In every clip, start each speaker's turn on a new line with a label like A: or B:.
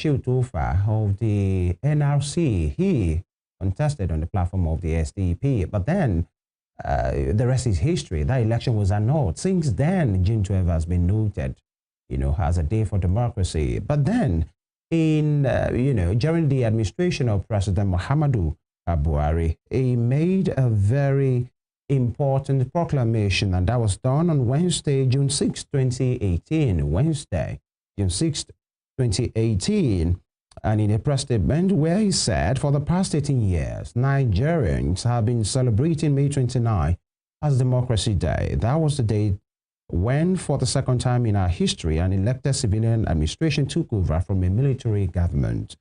A: Bashir Tofa of the NRC. He contested on the platform of the SDP, but then the rest is history. That election was annulled. Since then, June 12 has been noted, as a day for democracy. But then, during the administration of President Muhammadu Buhari, he made a very important proclamation, and that was done on Wednesday, June 6, 2018. Wednesday, June 6, 2018. And in a press statement where he said, for the past 18 years, Nigerians have been celebrating May 29 as Democracy Day. That was the day when, for the second time in our history, an elected civilian administration took over from a military government.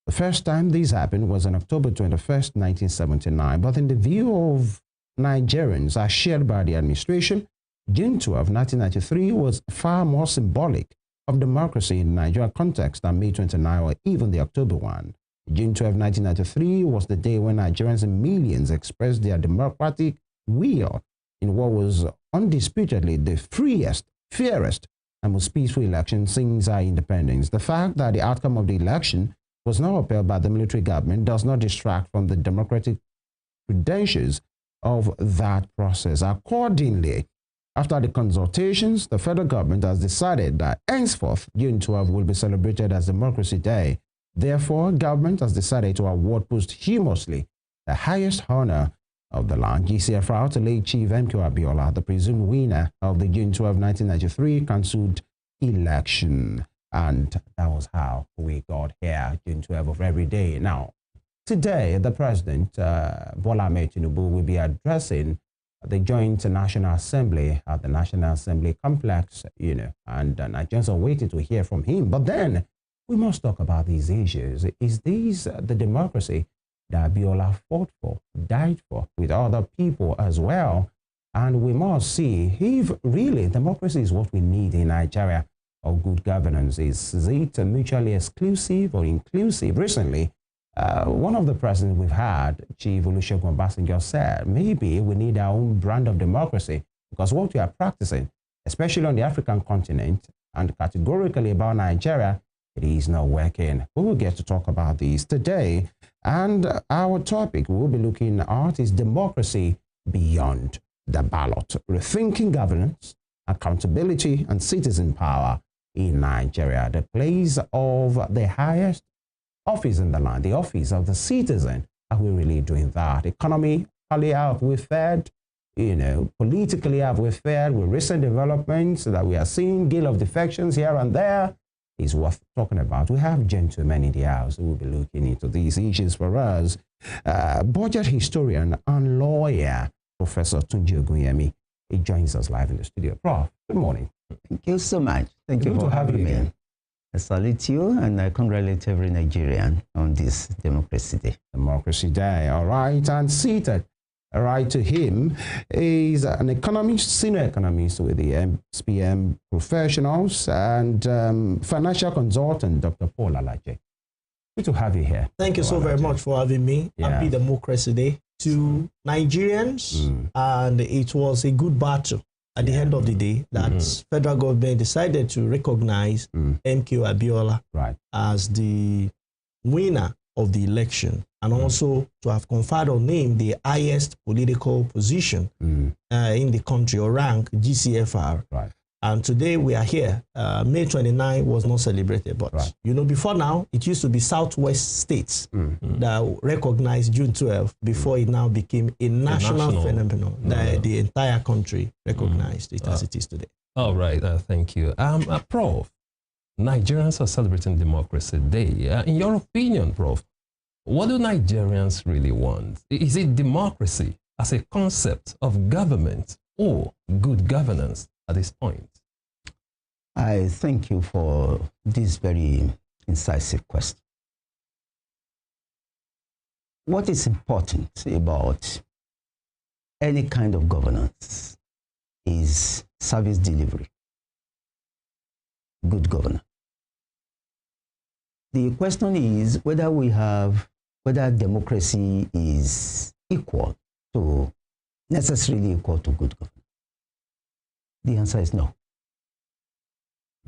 A: The first time this happened was on October 21st, 1979. But in the view of Nigerians as shared by the administration, June 12, 1993 was far more symbolic of democracy in the Nigerian context than May 29 or even the October one. June 12, 1993 was the day when Nigerians in millions expressed their democratic will in what was undisputedly the freest, fairest, and most peaceful election since our independence. The fact that the outcome of the election was not upheld by the military government does not distract from the democratic credentials of that process. Accordingly, after the consultations, the federal government has decided that henceforth June 12 will be celebrated as Democracy Day. Therefore, government has decided to award posthumously the highest honor of the land, GCFR, to late Chief MK Abiola, the presumed winner of the June 12, 1993 cancelled election. And that was how we got here, June 12 of every day. Now, today, the President, Bola Ahmed Tinubu, will be addressing the Joint National Assembly at the National Assembly complex, and Nigerians are waiting to hear from him. But then we must talk about these issues. Is this the democracy that Abiola fought for, died for, with other people as well? And we must see if really democracy is what we need in Nigeria, or good governance. Is it mutually exclusive or inclusive? Recently, one of the presidents we've had, Chief Olusegun Obasanjo, said maybe we need our own brand of democracy, because what we are practicing, especially on the African continent and categorically about Nigeria, it is not working. We will get to talk about this today. And our topic we'll be looking at is democracy beyond the ballot, rethinking governance, accountability, and citizen power in Nigeria, the place of the highest office in the land, the office of the citizen. Are we really doing that? Economically, have we fared? Politically, have we fared with recent developments that we are seeing? Gale of defections here and there is worth talking about. We have gentlemen in the house who will be looking into these issues for us. Budget historian and lawyer, Professor Tunji Ogunyemi. He joins us live in the studio. Prof, good morning.
B: Thank you so much. Thank you for having me. I salute you and I congratulate every Nigerian on this Democracy Day.
A: Democracy Day, all right. And seated right to him is an economist, senior economist with the SPM Professionals and financial consultant, Dr. Paul Alaje. Good to have you here.
C: Thank you so very much for having me. Yeah. Happy Democracy Day to Nigerians. And it was a good battle at the end of the day that federal government decided to recognize MK Abiola as the winner of the election, and also to have conferred on him the highest political position in the country, or rank, GCFR. And today we are here. May 29 was not celebrated, but before now, it used to be Southwest states that recognized June 12 before it now became a national phenomenon. The entire country recognized it as it is today.
D: All right, thank you. Prof, Nigerians are celebrating Democracy Day. In your opinion, Prof, what do Nigerians really want? Is it democracy as a concept of government or good governance at this point?
B: I thank you for this very incisive question. What is important about any kind of governance is service delivery, good governance. The question is whether democracy is necessarily equal to good governance. The answer is no.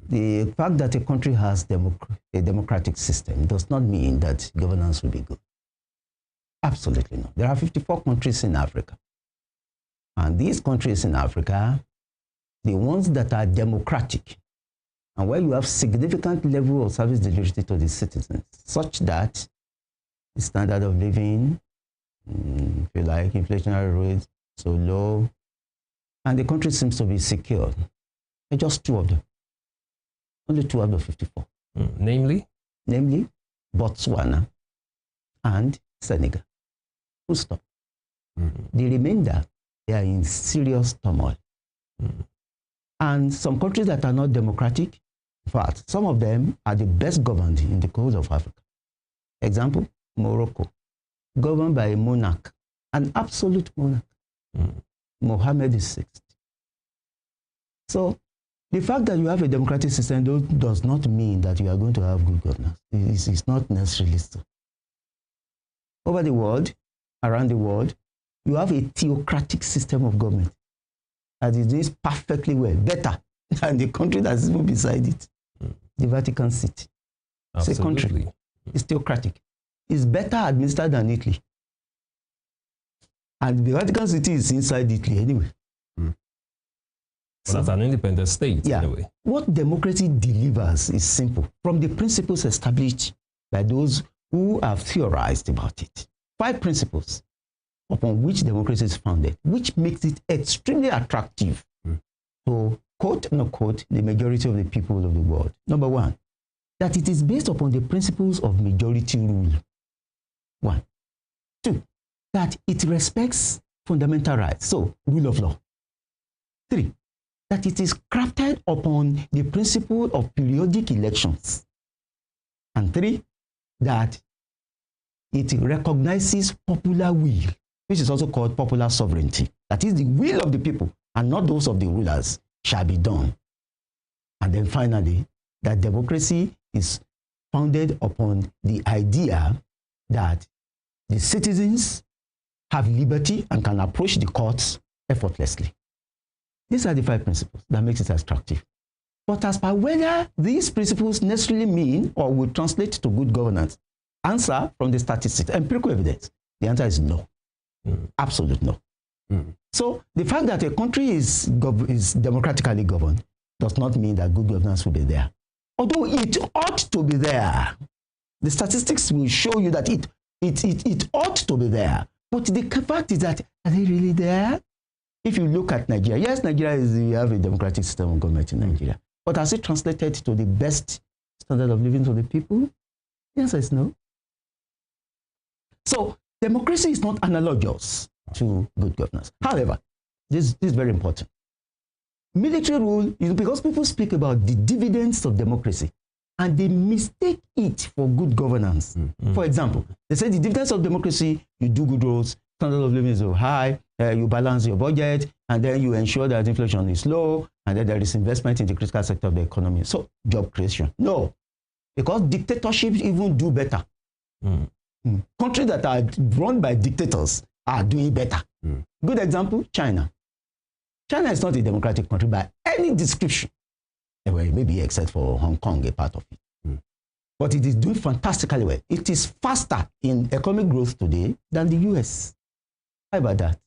B: The fact that a country has a democratic system does not mean that governance will be good. Absolutely not. There are 54 countries in Africa. And these countries in Africa, the ones that are democratic, and where you have significant level of service delivery to the citizens, such that the standard of living, if you like, inflationary rates so low, and the country seems to be secured. There are just 2 of them. Only 2 out of 54.
D: Namely?
B: Namely, Botswana and Senegal. Full stop. The remainder, they are in serious turmoil. And some countries that are not democratic, in fact, some of them are the best governed in the whole of Africa. Example, Morocco, governed by a monarch, an absolute monarch, Mohammed VI. So, the fact that you have a democratic system does not mean that you are going to have good governance. It's not necessarily so. Over the world, around the world, you have a theocratic system of government that is doing perfectly well, better than the country that's even beside it, the Vatican City. It's a country. It's theocratic. It's better administered than Italy. And the Vatican City is inside Italy anyway.
D: So, that's an independent state, anyway.
B: What democracy delivers is simple. From the principles established by those who have theorized about it. 5 principles upon which democracy is founded, which makes it extremely attractive to, quote, unquote, the majority of the people of the world. Number 1, that it is based upon the principles of majority rule. 1. 2, that it respects fundamental rights, so rule of law. 3, that it is crafted upon the principle of periodic elections. And 3, that it recognizes popular will, which is also called popular sovereignty. That is, the will of the people and not those of the rulers shall be done. And then finally, that democracy is founded upon the idea that the citizens have liberty and can approach the courts effortlessly. These are the 5 principles that makes it attractive. But as per whether these principles necessarily mean or will translate to good governance, answer from the statistics, empirical evidence, the answer is no. Absolute no. So the fact that a country is democratically governed does not mean that good governance will be there. Although it ought to be there. The statistics will show you that it ought to be there. But the fact is that, are they really there? If you look at Nigeria, yes, we have a democratic system of government in Nigeria. But has it translated to the best standard of living for the people? The answer is no. So democracy is not analogous to good governance. However, this is very important. Military rule is because people speak about the dividends of democracy and they mistake it for good governance. For example, they say the dividends of democracy, you do good roads, standard of living is so high, you balance your budget, and then you ensure that inflation is low, and then there is investment in the critical sector of the economy. So, job creation. No, because dictatorships even do better. Countries that are run by dictators are doing better. Good example, China. China is not a democratic country by any description. Well, maybe except for Hong Kong, a part of it. But it is doing fantastically well. It is faster in economic growth today than the US. How about that?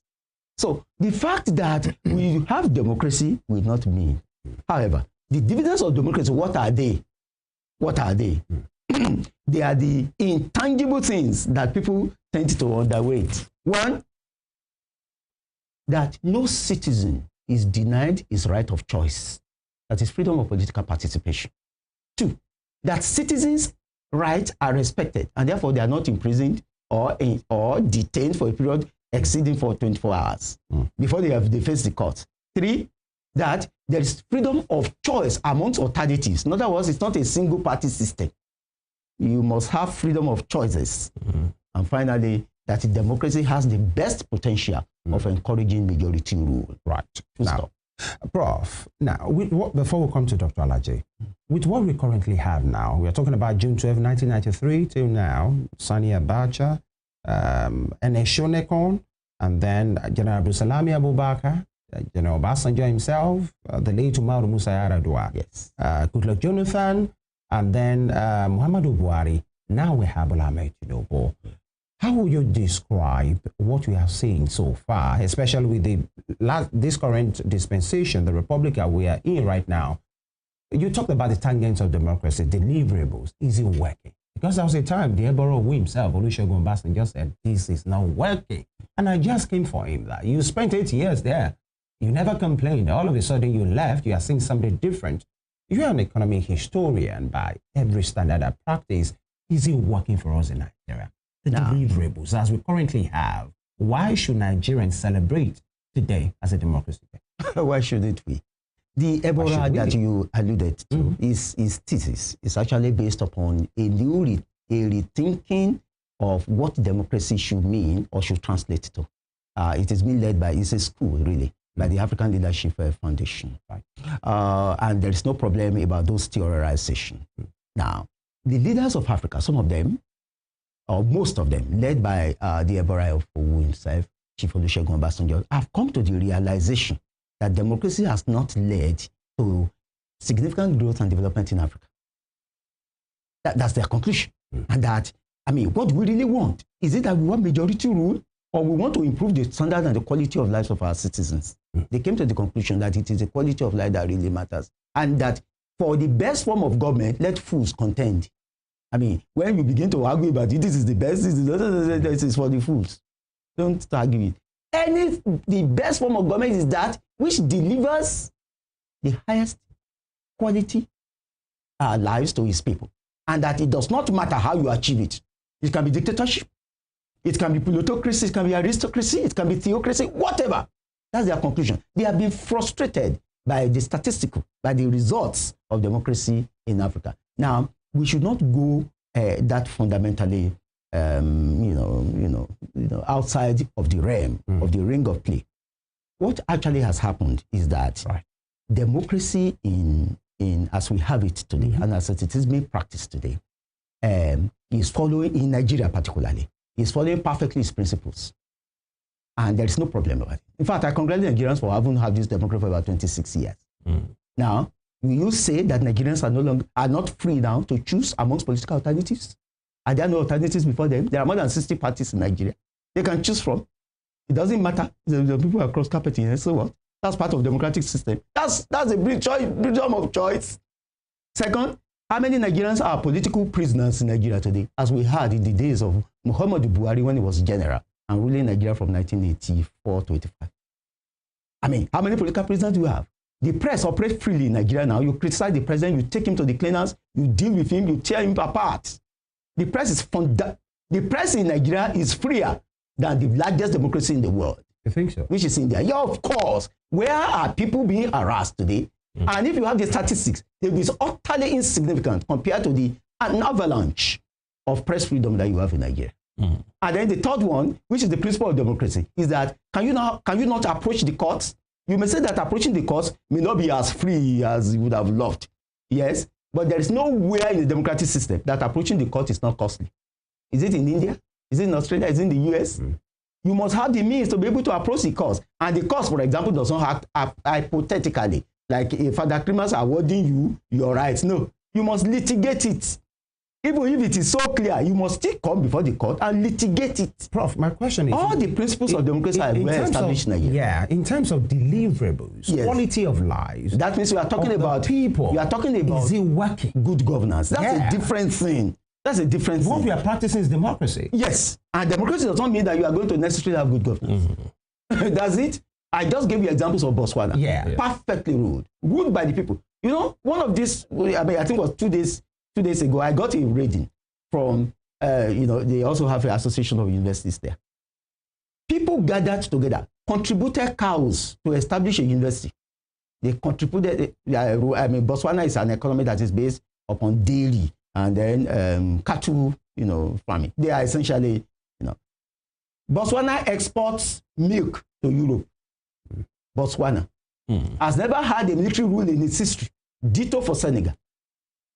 B: So the fact that we have democracy will not mean. However, the dividends of democracy, what are they? What are they? They are the intangible things that people tend to underweight. 1, that no citizen is denied his right of choice. That is freedom of political participation. 2, that citizens' rights are respected and therefore they are not imprisoned or detained for a period exceeding for 24 hours before they face the court. 3, that there is freedom of choice amongst alternatives. In other words, it's not a single party system. You must have freedom of choices. And finally, that democracy has the best potential of encouraging majority rule.
A: Right. Now, Prof, now, before we come to Dr. Alaje, with what we currently have now, we are talking about June 12, 1993 till now, Sani Abacha, Ene Shonekon, and then General Abdulsalami Abubakar, Obasanjo himself, the late Umaru Musa Yar'Adua,
B: Yes.
A: Goodluck Jonathan, and then Muhammadu Buhari. Now we have Bola Ahmed Tinubu. How would you describe what we have seen so far, especially with this current dispensation, the republic that we are in right now? You talked about the tangents of democracy, deliverables. Is it working? Because there was a time the Eboro himself, Olusegun Obasanjo, said, this is not working. And I just came for him. That you spent 8 years there. You never complained. All of a sudden you left. You are seeing something different. You are an economic historian by every standard of practice. Is it working for us in Nigeria? The deliverables as we currently have. Why should Nigerians celebrate today as a democracy day?
B: Why shouldn't we? The Ebola that you alluded to is thesis. It's actually based upon a rethinking of what democracy should mean or should translate to. It is being led by, it's a school really, by the African Leadership Foundation. Right? And there is no problem about those theorization. Now, the leaders of Africa, some of them, or most of them, led by the Ebola of himself, Chief Olusegun Obasanjo, have come to the realization that democracy has not led to significant growth and development in Africa. That's their conclusion. And that, I mean, what we really want, is it that we want majority rule or we want to improve the standard and the quality of lives of our citizens? They came to the conclusion that it is the quality of life that really matters. And that for the best form of government, let fools contend. I mean, when you begin to argue about it, this is the best, this is for the fools. Don't argue it. The best form of government is that which delivers the highest quality lives to its people. And that it does not matter how you achieve it. It can be dictatorship, it can be plutocracy, it can be aristocracy, it can be theocracy, whatever. That's their conclusion. They have been frustrated by the statistical, by the results of democracy in Africa. Now, we should not go that fundamentally outside of the realm of the ring of play. What actually has happened is that democracy in as we have it today and as it is being practiced today is following, in Nigeria particularly, is following perfectly its principles. And there is no problem about it. In fact, I congratulate Nigerians for having had this democracy for about 26 years. Now, will you say that Nigerians are not free now to choose amongst political alternatives? Are there no alternatives before them? There are more than 60 parties in Nigeria. They can choose from. It doesn't matter. The people across carpet here. So what? That's part of the democratic system. That's a freedom of choice. Second, how many Nigerians are political prisoners in Nigeria today, as we had in the days of Muhammadu Buhari when he was general and ruling Nigeria from 1984 to 85? I mean, how many political prisoners do you have? The press operates freely in Nigeria now. You criticize the president, you take him to the cleaners, you deal with him, you tear him apart. The press in Nigeria is freer than the largest democracy in the world.
A: You think so?
B: Which is India. Yeah, of course. Where are people being harassed today? And if you have the statistics, they will be utterly insignificant compared to an avalanche of press freedom that you have in Nigeria. And then the third one, which is the principle of democracy, is that can you not approach the courts? You may say that approaching the courts may not be as free as you would have loved. Yes, but there is nowhere in the democratic system that approaching the court is not costly. Is it in India? Is it in Australia? Is it in the US? You must have the means to be able to approach the courts. And the courts, for example, does not act hypothetically, like if other criminals are awarding you your rights. No, you must litigate it. Even if it is so clear, you must still come before the court and litigate it.
A: Prof, my question is...
B: all the principles of democracy are well established in Nigeria.
A: Yeah, in terms of deliverables, quality of lives...
B: That means we are talking about
A: people.
B: You are talking about...
A: Is it working?
B: Good governance. That's a different thing. That's a different thing.
A: What we are practicing is democracy.
B: Yes. And democracy does not mean that you are going to necessarily have good governance. That's it. I just gave you examples of Botswana.
A: Yeah.
B: Perfectly ruled by the people. You know, one of these, I think it was 2 days ago, I got a rating from, they also have an association of universities there. People gathered together, contributed cows to establish a university. They contributed, Botswana is an economy that is based upon dairy and then cattle, farming. They are essentially, Botswana exports milk to Europe. Botswana has never had a military rule in its history. Ditto for Senegal.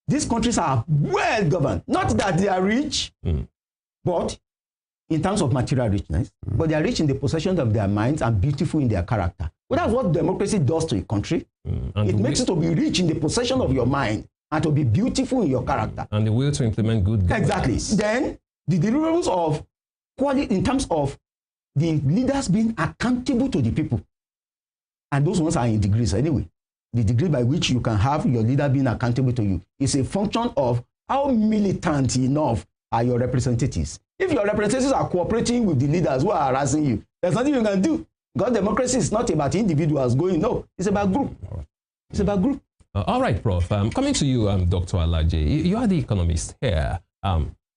B: These countries are well governed. Not that they are rich, but in terms of material richness, but they are rich in the possession of their minds and beautiful in their character. Well, that's what democracy does to a country. It makes you to be rich in the possession of your mind and to be beautiful in your character.
D: And the will to implement good governance.
B: Exactly. Then the deliverables of quality in terms of the leaders being accountable to the people. And those ones are in degrees anyway. The degree by which you can have your leader being accountable to you is a function of how militant enough are your representatives. If your representatives are cooperating with the leaders who are harassing you, there's nothing you can do. Because democracy is not about individuals going, no, it's about group. It's about group.
D: All right, Prof. Coming to you, Dr. Alaje, you are the economist here.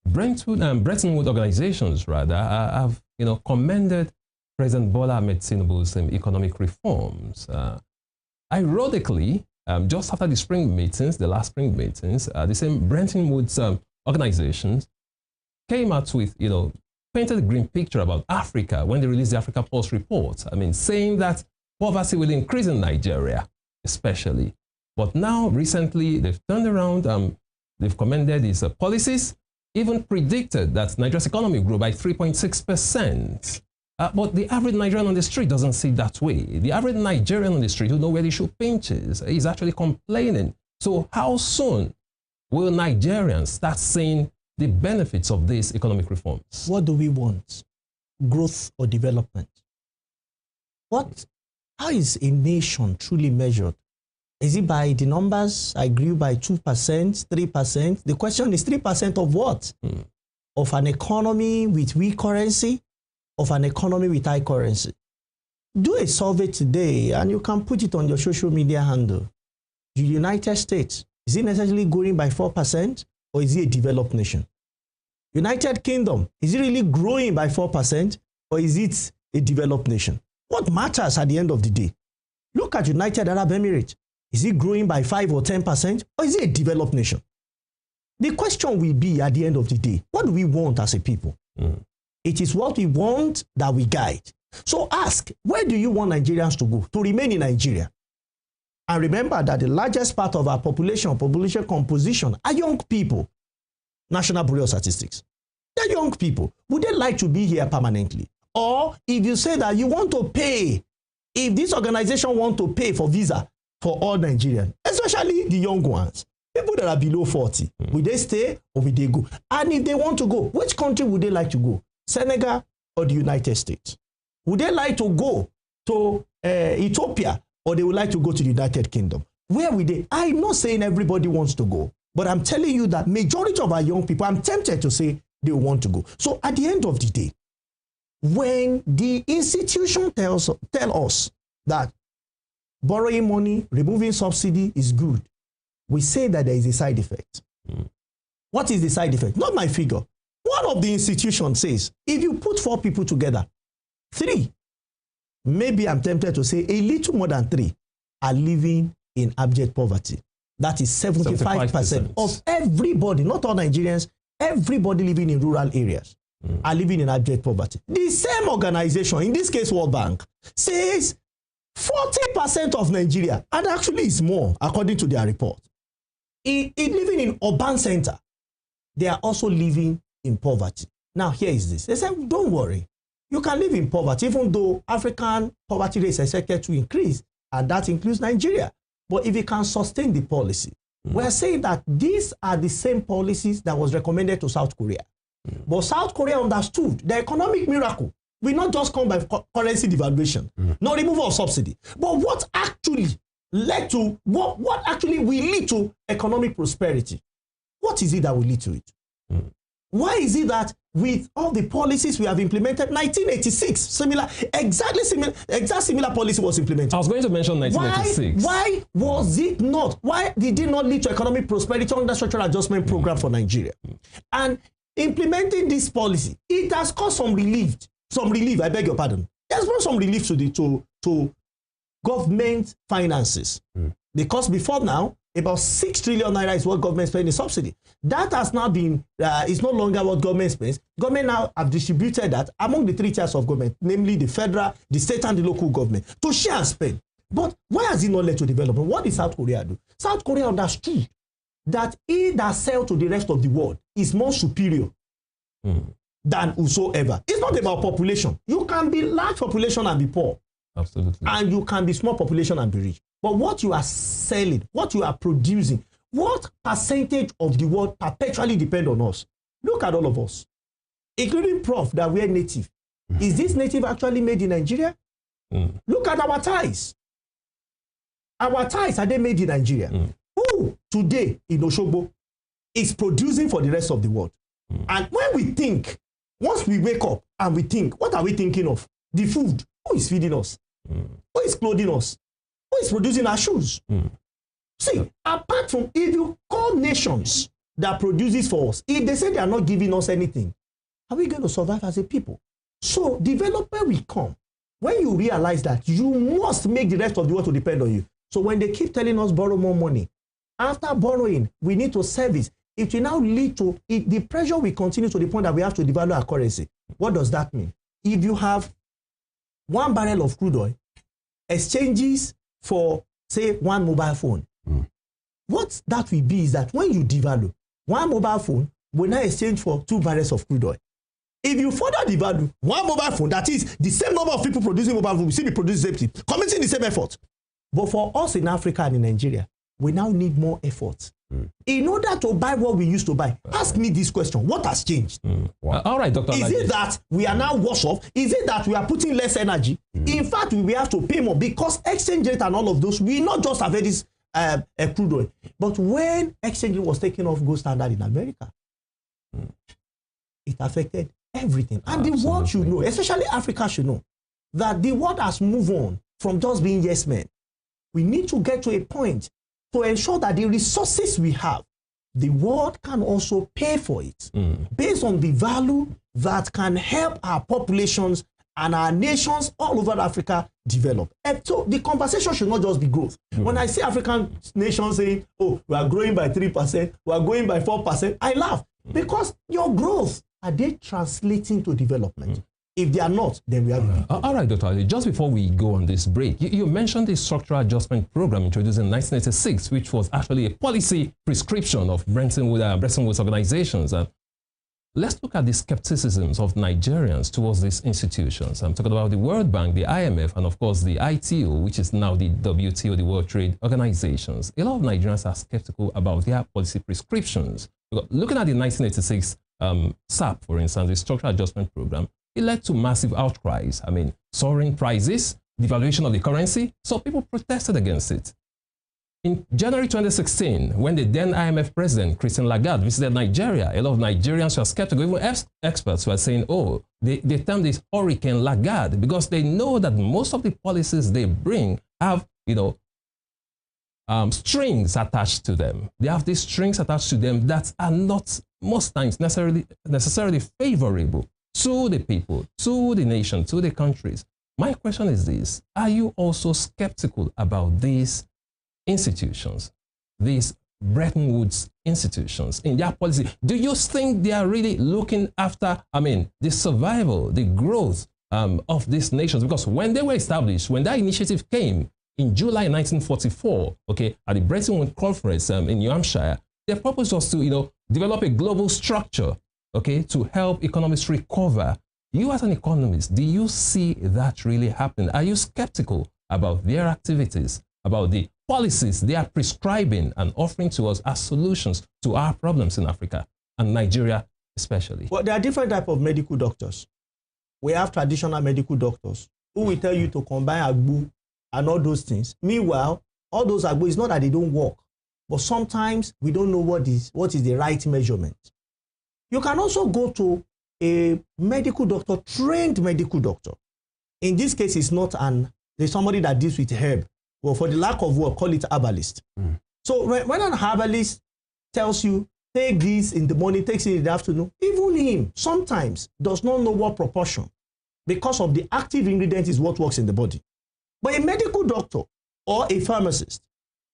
D: Bretton Woods organizations, rather, have commended President Bola Ahmed Tinubu's economic reforms. Ironically, just after the spring meetings, the last spring meetings, the same Bretton Woods organizations came out with, painted a green picture about Africa when they released the Africa Pulse report. I mean, saying that poverty will increase in Nigeria, especially. But now, recently, they've turned around, they've commended these policies, even predicted that Nigeria's economy grew by 3.6%. But the average Nigerian on the street doesn't see it that way. The average Nigerian on the street who knows where the shoe pinches is actually complaining. So how soon will Nigerians start seeing the benefits of these economic reforms?
C: What do we want? Growth or development? How is a nation truly measured? Is it by the numbers? I grew by 2%, 3%. The question is 3% of what? Of an economy with weak currency? Of an economy with high currency? Do a survey today and you can put it on your social media handle. The United States, is it necessarily growing by 4%? Or is it a developed nation? United Kingdom, is it really growing by 4% or is it a developed nation? What matters at the end of the day? Look at United Arab Emirates. Is it growing by 5 or 10% or is it a developed nation? The question will be at the end of the day, what do we want as a people? It is what we want that we guide. So ask, where do you want Nigerians to go? To remain in Nigeria. And remember that the largest part of our population composition are young people. National Bureau of Statistics. They're young people. Would they like to be here permanently? Or if you say that you want to pay, if this organization want to pay for visa for all Nigerians, especially the young ones, people that are below 40, will they stay or will they go? And if they want to go, which country would they like to go? Senegal or the United States? Would they like to go to Ethiopia or they would like to go to the United Kingdom? Where would they? I'm not saying everybody wants to go, but I'm telling you that majority of our young people, I'm tempted to say they want to go. So at the end of the day, when the institution tell us that borrowing money, removing subsidy is good, we say that there is a side effect. What is the side effect? Not my figure. One of the institutions says, if you put 4 people together, 3, maybe I'm tempted to say a little more than 3, are living in abject poverty. That is 75% of everybody, not all Nigerians, everybody living in rural areas are living in abject poverty. The same organization, in this case World Bank, says 40% of Nigeria, and actually it's more, according to their report, living in urban center, they are also living in poverty. Now here is this. They said, don't worry. You can live in poverty, even though African poverty rate is expected to increase, and that includes Nigeria. But if you can sustain the policy, we are saying that these are the same policies that was recommended to South Korea. But South Korea understood the economic miracle will not just come by currency devaluation, not removal of subsidy, but what actually led to, what actually will lead to economic prosperity. What is it that will lead to it? Why is it that with all the policies we have implemented, 1986, exact similar policy was implemented?
D: I was going to mention 1986.
C: Why was it not? Why did it not lead to economic prosperity under structural adjustment program for Nigeria? And implementing this policy, it has caused some relief, I beg your pardon. It has brought some relief to government finances. Because before now, about 6 trillion naira is what government spends in subsidy. That has now been, is no longer what government spends. Government now have distributed that among the 3 tiers of government, namely the federal, the state, and the local government, to share and spend. But why has it not led to development? What did South Korea do? South Korea understood that he that sell to the rest of the world is more superior than whosoever. It's not about population. You can be large population and be poor.
D: Absolutely.
C: And you can be small population and be rich. But what you are selling, what you are producing, what percentage of the world perpetually depend on us? Look at all of us, including Prof, that we are native. Is this native actually made in Nigeria? Look at our ties. Our ties, are they made in Nigeria? Who today in Osogbo is producing for the rest of the world? And when we think, once we wake up and we think, what are we thinking of? The food. Who is feeding us? Who is clothing us? Who is producing our shoes? See, apart from, if you call nations that produces for us, if they say they are not giving us anything, are we going to survive as a people? So development will come when you realize that you must make the rest of the world to depend on you. So when they keep telling us borrow more money, after borrowing, we need to service. It will now lead to, the pressure will continue to the point that we have to devalue our currency. What does that mean? If you have 1 barrel of crude oil, exchanges for, say, 1 mobile phone, what that will be is that when you devalue, 1 mobile phone will now exchange for 2 barrels of crude oil. If you further devalue 1 mobile phone, that is the same number of people producing mobile phone, will still be producing the same thing, committing the same effort. But for us in Africa and in Nigeria, we now need more effort. In order to buy what we used to buy, ask me this question: what has changed?
D: All right, Dr.
C: Is it that we are now worse off? Is it that we are putting less energy? In fact, we have to pay more because exchange rate and all of those, we not just have this crude oil. But when exchange rate was taken off gold standard in America, it affected everything. And the world should know, especially Africa should know, that the world has moved on from just being yes men. We need to get to a point to ensure that the resources we have, the world can also pay for it based on the value that can help our populations and our nations all over Africa develop. And so the conversation should not just be growth. When I see African nations saying, oh, we are growing by 3%, we are growing by 4%, I laugh because your growth, are they translating to development? If they are not, then we are.
D: All right, Dr. Ali, just before we go on this break, you mentioned the structural adjustment program introduced in 1986, which was actually a policy prescription of Bretton Woods organizations. Let's look at the skepticisms of Nigerians towards these institutions. I'm talking about the World Bank, the IMF, and of course the ITO, which is now the WTO, the World Trade Organizations. A lot of Nigerians are skeptical about their policy prescriptions. Looking at the 1986 SAP, for instance, the structural adjustment program, it led to massive outcries. I mean, soaring prices, devaluation of the currency. So people protested against it. In January 2016, when the then IMF president, Christine Lagarde, visited Nigeria, a lot of Nigerians were skeptical. Even experts were saying, oh, they termed this Hurricane Lagarde because they know that most of the policies they bring have, strings attached to them. They have these strings attached to them that are not most times necessarily favorable to the people, to the nation, to the countries. My question is this: are you also skeptical about these institutions, these Bretton Woods institutions in their policy? Do you think they are really looking after, the survival, the growth of these nations? Because when they were established, when that initiative came in July 1944, at the Bretton Woods Conference in New Hampshire, their purpose was to, develop a global structure, to help economies recover. You as an economist, do you see that really happening? Are you skeptical about their activities, about the policies they are prescribing and offering to us as solutions to our problems in Africa and Nigeria especially? Well,
C: there are different types of medical doctors. We have traditional medical doctors who will tell you to combine agbo and all those things. Meanwhile, all those agbo, it's not that they don't work, but sometimes we don't know what is the right measurement. You can also go to a medical doctor, trained medical doctor. In this case, it's not there's somebody that deals with herb. Well, for the lack of word, call it herbalist. So when an herbalist tells you, take this in the morning, takes it in the afternoon, even him sometimes does not know what proportion, because of the active ingredient is what works in the body. But a medical doctor or a pharmacist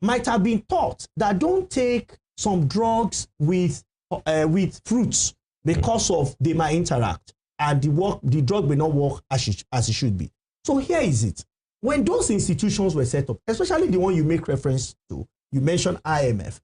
C: might have been taught that don't take some drugs with fruits because of they might interact and the drug may not work as it should be. So here is it. When those institutions were set up, especially the one you make reference to, you mentioned IMF,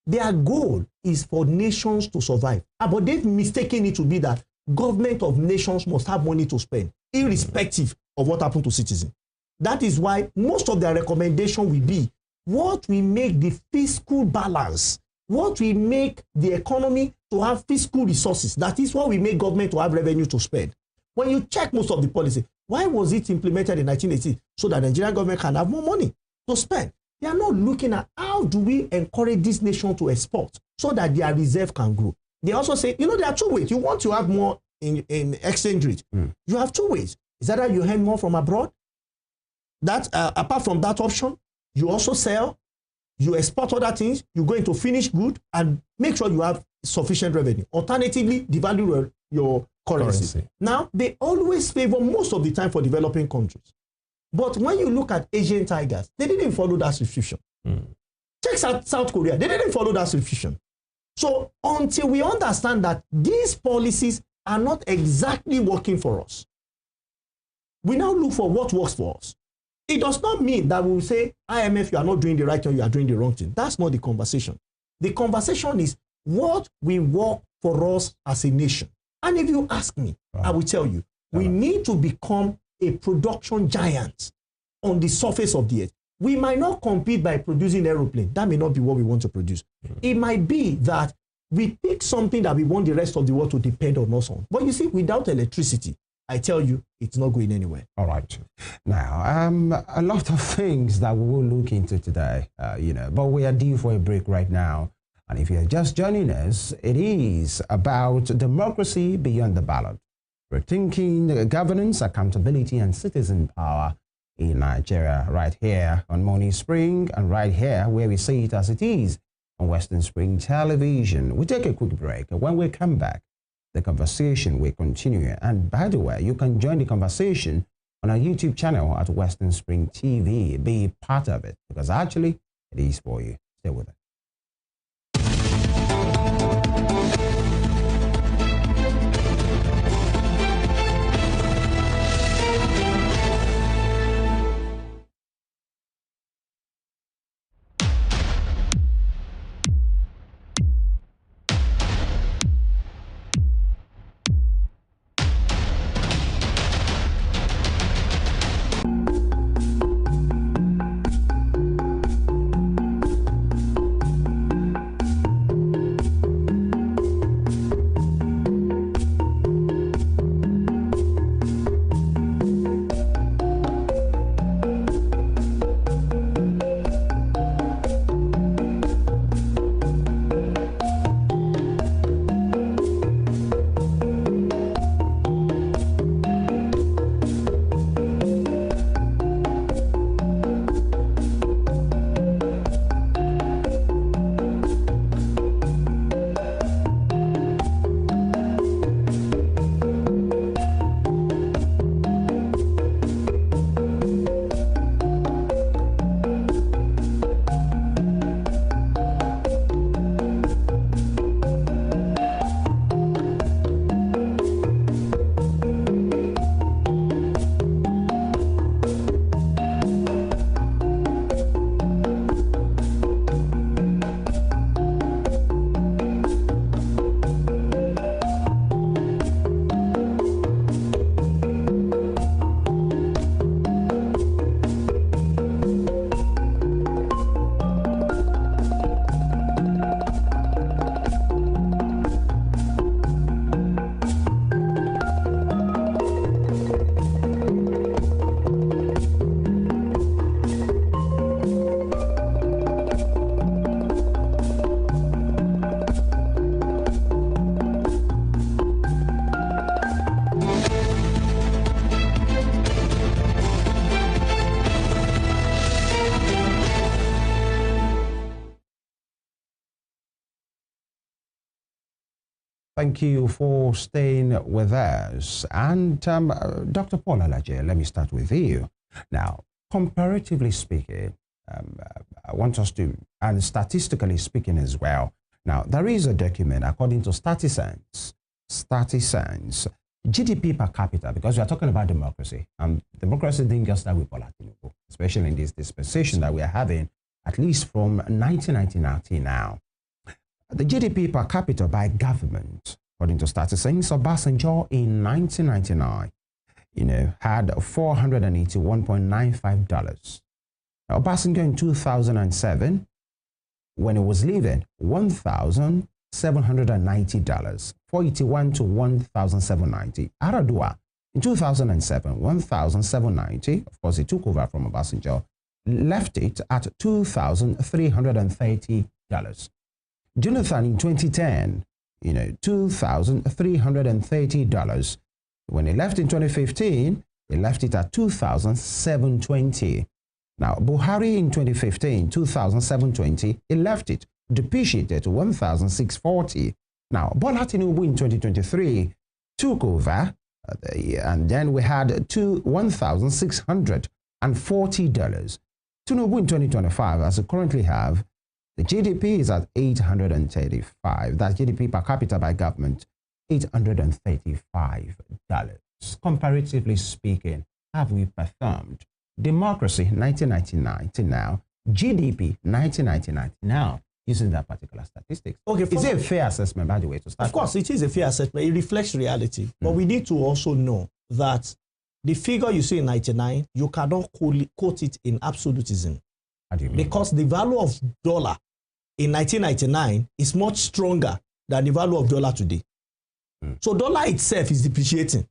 C: their goal is for nations to survive. But they've mistaken it to be that government of nations must have money to spend, irrespective of what happened to citizens. That is why most of their recommendation will be what will make the fiscal balance, what will make the economy to have fiscal resources. That is what will make government to have revenue to spend. When you check most of the policy, why was it implemented in 1980? So that the Nigerian government can have more money to spend. They are not looking at how do we encourage this nation to export so that their reserve can grow. They also say, you know, there are two ways. You want to have more in exchange rate. You have two ways. Is that you earn more from abroad? That apart from that option, you also sell, you export other things, you go into finished good and make sure you have sufficient revenue. Alternatively, devalue your currency. Now, they always favor most of the time for developing countries. But when you look at Asian tigers, they didn't follow that subscription. Check South Korea, they didn't follow that subscription. So until we understand that these policies are not exactly working for us, we now look for what works for us. It does not mean that we will say, IMF, you are not doing the right thing, you are doing the wrong thing. That's not the conversation. The conversation is what will work for us as a nation. And if you ask me, I will tell you, we need to become a production giant on the surface of the earth. We might not compete by producing aeroplanes. That may not be what we want to produce. It might be that we pick something that we want the rest of the world to depend on us on. But you see, without electricity, I tell you, it's not going anywhere.
A: All right. Now, a lot of things that we will look into today, but we are due for a break right now. And if you're just joining us, it is about democracy beyond the ballot, rethinking governance, accountability, and citizen power in Nigeria, right here on Morning Spring, and right here where we see it as it is on Western Spring Television. We take a quick break. When we come back, the conversation will continue. And by the way, you can join the conversation on our YouTube channel at Western Spring TV. Be part of it, because actually it is for you. Stay with us. Thank you for staying with us. And Dr. Paul Alaje, let me start with you. Now, comparatively speaking, I want us to, and statistically speaking as well, now there is a document according to StatiSense, GDP per capita, because we are talking about democracy. Democracy didn't just start with Bola Tinubu, especially in this dispensation that we are having, at least from 1999 till now. The GDP per capita by government according to statistics, Obasanjo in 1999, had $481.95. Obasanjo in 2007, when he was leaving, $1,790, 481 to 1,790. Aradua in 2007, 1,790. Of course, he took over from Obasanjo, left it at $2,330. Jonathan in 2010, $2,330. When he left in 2015, he left it at $2,720. Now, Buhari in 2015, $2,720, he left it, depreciated to $1,640. Now, Bola Tinubu in 2023 took over, and then we had $1,640. Tinubu in 2025, as we currently have, the GDP is at $835. That's GDP per capita by government, $835. Comparatively speaking, have we performed? Democracy, 1999 to now. GDP, 1999 to now, using that particular statistics. Okay, is it a fair assessment, by the way, to start?
C: Of course, it is a fair assessment. It reflects reality. But we need to also know that the figure you see in 99, you cannot quote it in absolutism.
A: How do you mean?
C: Because the value of dollar in 1999 is much stronger than the value of dollar today. So dollar itself is depreciating.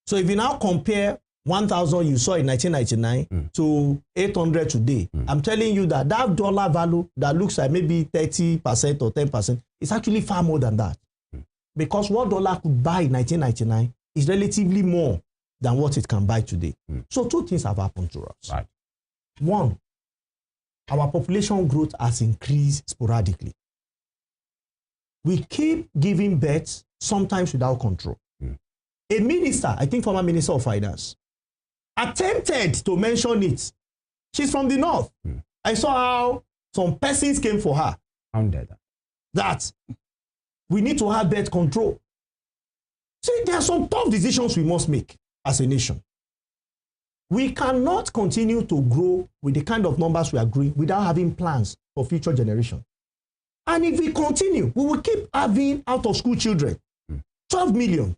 C: So if you now compare 1,000 you saw in 1999 to 800 today, I'm telling you that that dollar value that looks like maybe 30% or 10% is actually far more than that. Because what dollar could buy in 1999 is relatively more than what it can buy today. So two things have happened to us.
A: Right.
C: One, our population growth has increased sporadically. We keep giving birth, sometimes without control. A minister, I think former Minister of Finance, attempted to mention it. She's from the north. I saw how some persons came for her. That we need to have birth control. See, there are some tough decisions we must make as a nation. We cannot continue to grow with the kind of numbers we are growing without having plans for future generation. And if we continue, we will keep having out-of-school children. 12 million,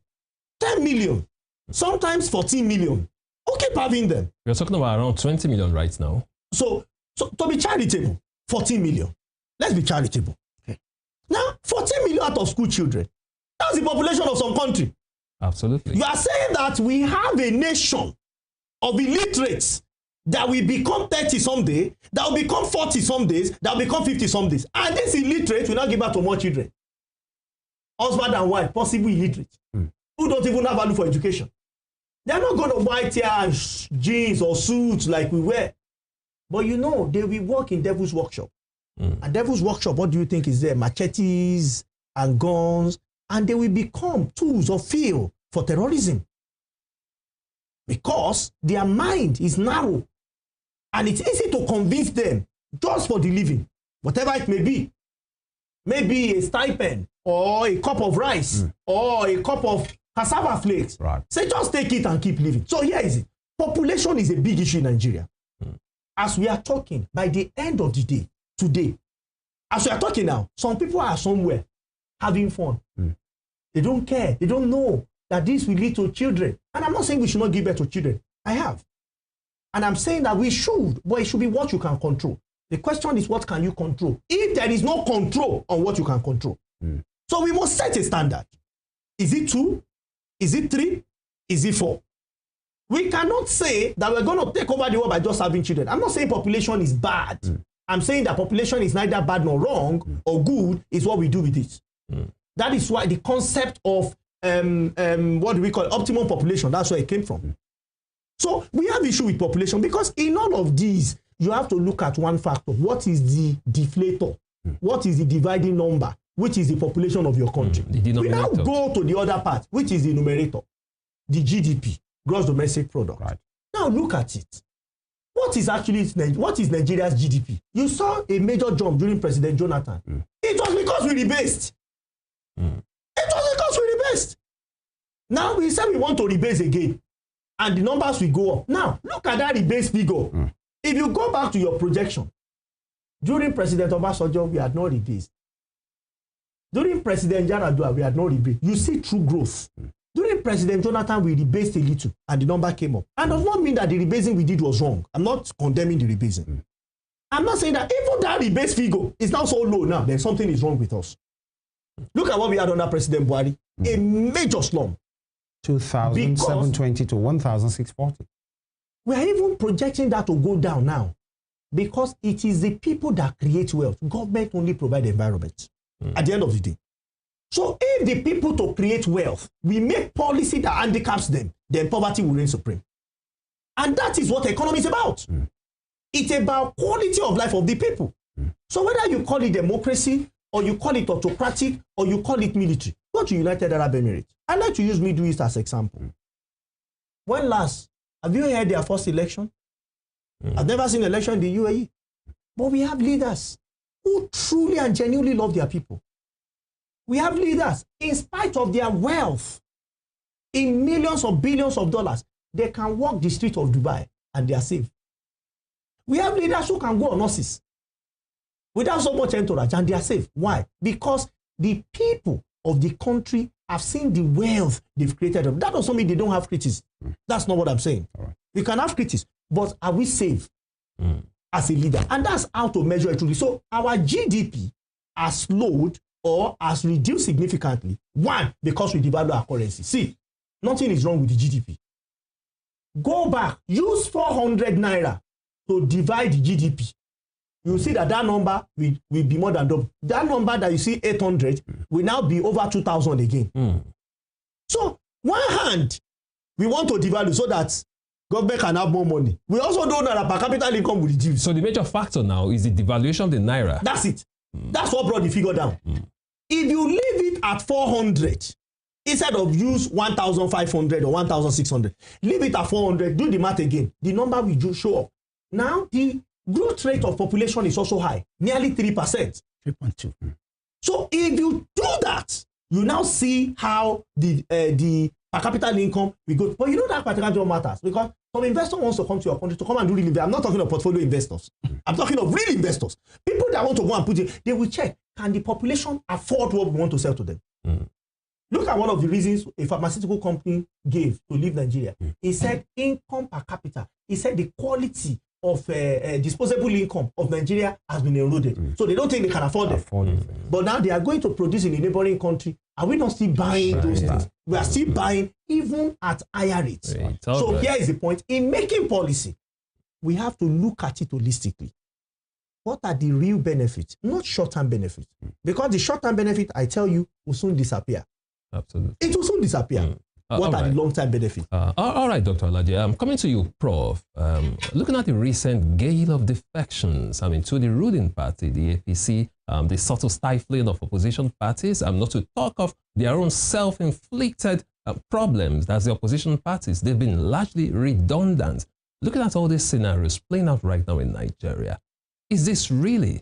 C: 10 million, sometimes 14 million. We'll keep having them.
D: We're talking about around 20 million right now.
C: So to be charitable, 14 million. Let's be charitable. Okay. Now, 14 million out-of-school children. That's the population of some country.
D: Absolutely.
C: You are saying that we have a nation of illiterates that will become 30 someday, that will become 40 some days, that will become 50 some days. And this illiterate will not give birth to more children. Husband and wife, possibly illiterate, who don't even have value for education. They're not going to buy jeans or suits like we wear. But they will work in devil's workshop. And devil's workshop, what do you think is there? Machetes and guns. And they will become tools of fuel for terrorism. Because their mind is narrow. And it's easy to convince them just for the living, whatever it may be. Maybe a stipend or a cup of rice or a cup of cassava flakes.
A: Right.
C: Say, just take it and keep living. So here is it. Population is a big issue in Nigeria. As we are talking, by the end of the day, today, as we are talking now, some people are somewhere having fun. They don't care. They don't know that this will lead to children. And I'm not saying we should not give birth to children. I have. And I'm saying that we should, but it should be what you can control. The question is, what can you control? If there is no control on what you can control. So we must set a standard. Is it 2? Is it 3? Is it 4? We cannot say that we're going to take over the world by just having children. I'm not saying population is bad. I'm saying that population is neither bad nor wrong or good. Is what we do with it. That is why the concept of what do we call it? Optimum population, that's where it came from. So we have issue with population because in all of these, you have to look at one factor. What is the deflator? What is the dividing number? Which is the population of your country? We now go to the other part, which is the numerator, the GDP, gross domestic product. Right. Now look at it. What is Nigeria's GDP? You saw a major jump during President Jonathan. It was because we rebased. It was because we rebased. Now we said we want to rebase again. And the numbers will go up. Now, look at that rebase figure. If you go back to your projection, during President Obasanjo, we had not rebased. During President Yaradua, we had no rebate. You see true growth. During President Jonathan, we rebased a little, and the number came up. And does not mean that the rebasing we did was wrong. I'm not condemning the rebasing. I'm not saying that even that rebase figure is now so low now, then something is wrong with us. Look at what we had under President Buhari. A major slump.
A: 2,720 to 1,640.
C: We are even projecting that to go down now because it is the people that create wealth. Government only provide the environment at the end of the day. So if the people to create wealth, we make policy that handicaps them, then poverty will reign supreme. And that is what the economy is about. It's about quality of life of the people. So whether you call it democracy, or you call it autocratic, or you call it military, go to United Arab Emirates. I like to use Middle East as an example. When last, have you heard their first election? I've never seen an election in the UAE. But we have leaders who truly and genuinely love their people. We have leaders, in spite of their wealth, in millions or billions of dollars, they can walk the street of Dubai and they are safe. We have leaders who can go on horses without so much entourage and they are safe. Why? Because the people of the country have seen the wealth they've created. That doesn't mean they don't have critics. That's not what I'm saying. Right. We can have critics, but are we safe as a leader? And that's how to measure it truly. So our GDP has slowed or has reduced significantly. One, because we devalue our currency. See, nothing is wrong with the GDP. Go back, use 400 naira to divide the GDP. You see that number will be more than double. That number that you see 800 will now be over 2,000 again. So, one hand, we want to devalue so that government can have more money. We also don't know that per capita income will reduce.
D: So the major factor now is the devaluation of the naira.
C: That's it. That's what brought the figure down. If you leave it at 400, instead of use 1,500 or 1,600, leave it at 400, do the math again. The number will just show up. Now, the growth rate of population is also high, nearly 3%.
B: 3.2.
C: So if you do that, you now see how the per capita income will go. But you know that particular matters because some investor wants to come to your country to come and do real investment. I'm not talking of portfolio investors. I'm talking of real investors. People that want to go and put it, they will check, can the population afford what we want to sell to them? Look at one of the reasons a pharmaceutical company gave to leave Nigeria. He said income per capita. He said the quality of disposable income of Nigeria has been eroded. So they don't think they can afford it. But now they are going to produce in a neighboring country. Are we not still buying those things? We are still buying even at higher rates. So here is the point. In making policy, we have to look at it holistically. What are the real benefits? Not short-term benefits. Because the short-term benefit, I tell you, will soon disappear.
D: Absolutely.
C: It will soon disappear. What are the long-term benefits?
D: All right, Dr. Alaji. I'm coming to you, Prof. Looking at the recent gale of defections, to the ruling party, the APC, the subtle stifling of opposition parties, not to talk of their own self-inflicted problems, that's the opposition parties. They've been largely redundant. Looking at all these scenarios playing out right now in Nigeria, is this really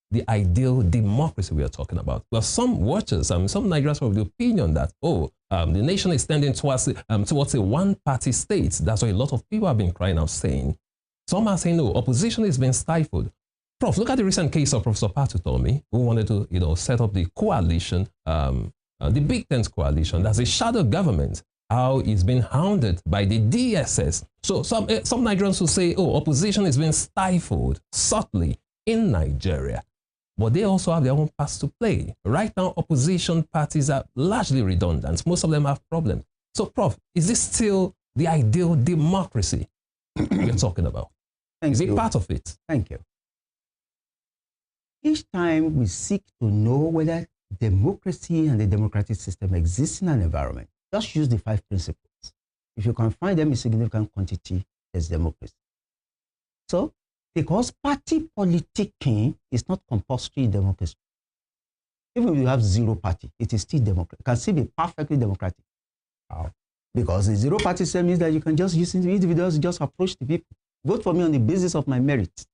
D: the ideal democracy we are talking about? Well, some watchers, some Nigerians are of the opinion that, the nation is tending towards a one-party state. That's why a lot of people have been crying out saying. Some are saying, no, opposition is being stifled. Prof, look at the recent case of Professor Patutomi, who wanted to, set up the coalition, the Big Tent coalition. That's a shadow government. How it's been hounded by the DSS. So some Nigerians will say, opposition is being stifled subtly in Nigeria. But they also have their own parts to play. Right now, opposition parties are largely redundant. Most of them have problems. So, Prof, is this still the ideal democracy we're talking about? Is it part of it?
B: Thank you. Each time we seek to know whether democracy and the democratic system exists in an environment, just use the 5 principles. If you can find them in significant quantity, there's democracy. So, because party politicking is not compulsory in democracy. Even if you have 0 party, it is still democratic. It can still be perfectly democratic. Because the 0 party system means that you can just use individuals, just approach the people. Vote for me on the basis of my merit,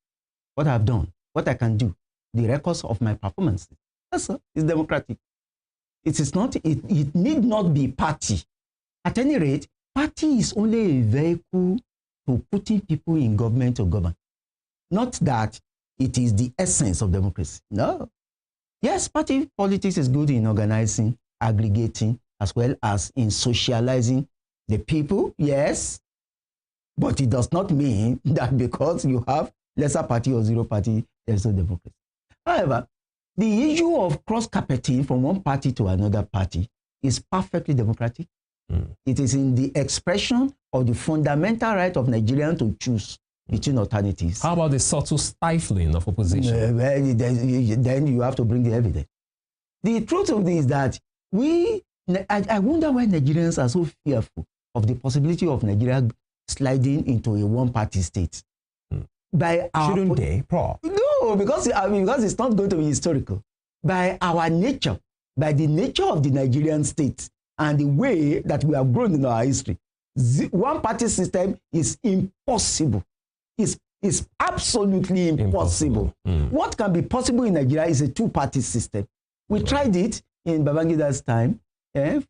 B: what I've done, what I can do, the records of my performance. That's all. It's democratic. It is not, it need not be party. At any rate, party is only a vehicle to putting people in government or govern. Not that it is the essence of democracy. No. Yes, party politics is good in organizing, aggregating, as well as in socializing the people, yes. But it does not mean that because you have lesser party or zero party, there's no democracy. However, the issue of cross-carpeting from one party to another party is perfectly democratic. It is in the expression of the fundamental right of Nigerians to choose between alternatives.
D: How about the subtle stifling of opposition?
B: Well, then you have to bring the evidence. The truth of this is that I wonder why Nigerians are so fearful of the possibility of Nigeria sliding into a one-party state.
A: Shouldn't they, Prof?
B: No, because it's not going to be historical. By our nature, by the nature of the Nigerian state and the way that we have grown in our history, one-party system is impossible. It's absolutely impossible. What can be possible in Nigeria is a two-party system. We tried it in Babangida's time,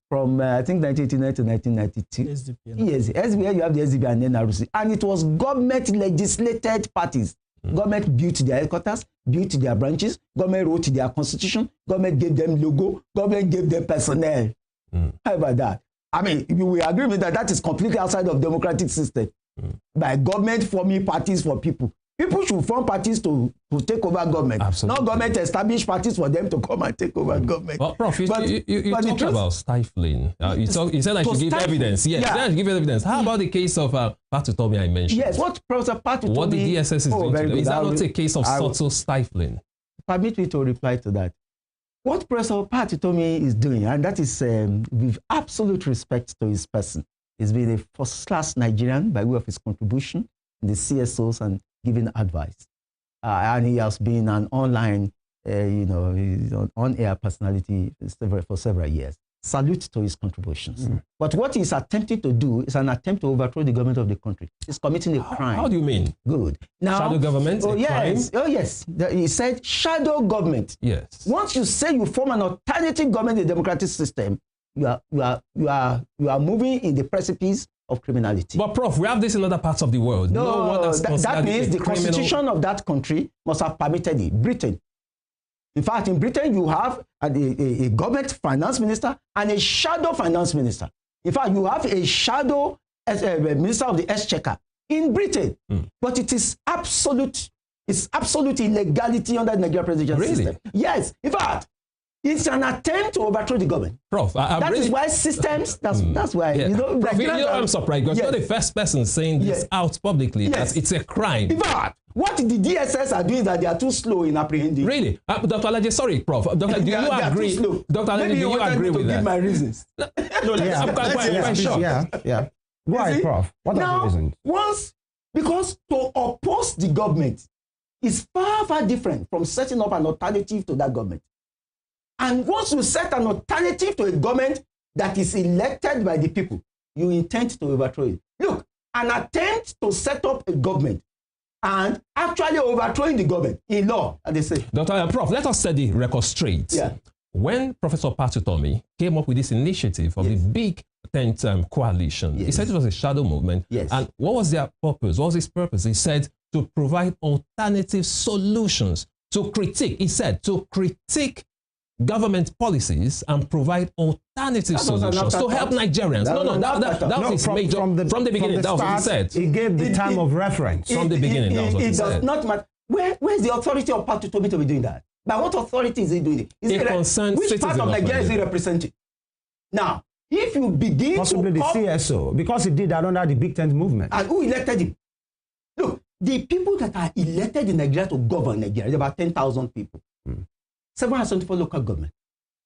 B: from I think 1989 to 1992. Yes, SBA, you have the SDB and NRC, and it was government-legislated parties. Government built their headquarters, built their branches, government wrote their constitution, government gave them logo, government gave them personnel. How about that? I mean, you will agree with that is completely outside of democratic system. By government forming parties for people. People should form parties to take over government. Absolutely. Not government establish parties for them to come and take over government.
D: Well, Prof, you talked about stifling. You said I should give evidence. Yes, yeah. Then I give evidence. How about the case of Patutomi I mentioned?
B: Yes, what Professor Patutomi...
D: What the DSS is doing to them. Is that not a case of subtle stifling?
B: Permit me to reply to that. What Professor Patutomi is doing, and that is with absolute respect to his person, he's been a first-class Nigerian by way of his contribution in the CSOs and giving advice. And he has been an online, on-air personality for several years. Salute to his contributions. But what he's attempting to do is an attempt to overthrow the government of the country. He's committing a crime.
D: How do you mean?
B: Good. Now,
D: shadow government?
B: Yes.
D: Crime?
B: Oh, yes. He said shadow government.
D: Yes.
B: Once you say you form an alternative government in the democratic system, you are moving in the precipice of criminality.
D: But Prof, we have this in other parts of the world.
B: No, that means the constitution of that country must have permitted it. Britain. In fact, in Britain, you have a government finance minister and a shadow finance minister. In fact, you have a shadow minister of the exchequer in Britain. But it is absolute illegality under the Nigerian presidential system. Yes. In fact, it's an attempt to overthrow the government. Prof, that is why systems, that's why,
D: yeah. Prof, I'm surprised because you're the first person saying this out publicly, that it's a crime.
B: In fact, what the DSS are doing is that they are too slow in apprehending.
D: Really? Dr. Alaje, sorry, Prof. Dr. Do you agree? Dr. Alaje, do you agree with that?
B: Give my reasons.
D: I'm quite sure.
A: Yeah. Why, Prof? What are the reasons?
B: Because to oppose the government is far, far different from setting up an alternative to that government. And once you set an alternative to a government that is elected by the people, you intend to overthrow it. Look, an attempt to set up a government and actually overthrowing the government in law, as they say.
D: Dr. Prof, let us set the record straight.
B: Yeah.
D: When Professor Patutomi came up with this initiative of the big 10th coalition, he said it was a shadow movement.
B: Yes.
D: And what was their purpose? What was his purpose? He said to provide alternative solutions, to critique. He said to critique government policies and provide alternative solutions to help Nigerians. That was his major, from the beginning, that was what he said.
A: He gave the time of reference.
D: From the beginning, that was what he said.
B: It does not matter. Where's the authority of Patutomi to be doing that? By what authority is he doing it? Which part of Nigeria is he representing? Now, if you begin
A: possibly the CSO, because he did that under the Big Tent movement.
B: And who elected him? Look, the people that are elected in Nigeria to govern Nigeria, there are about 10,000 people. 774 local government,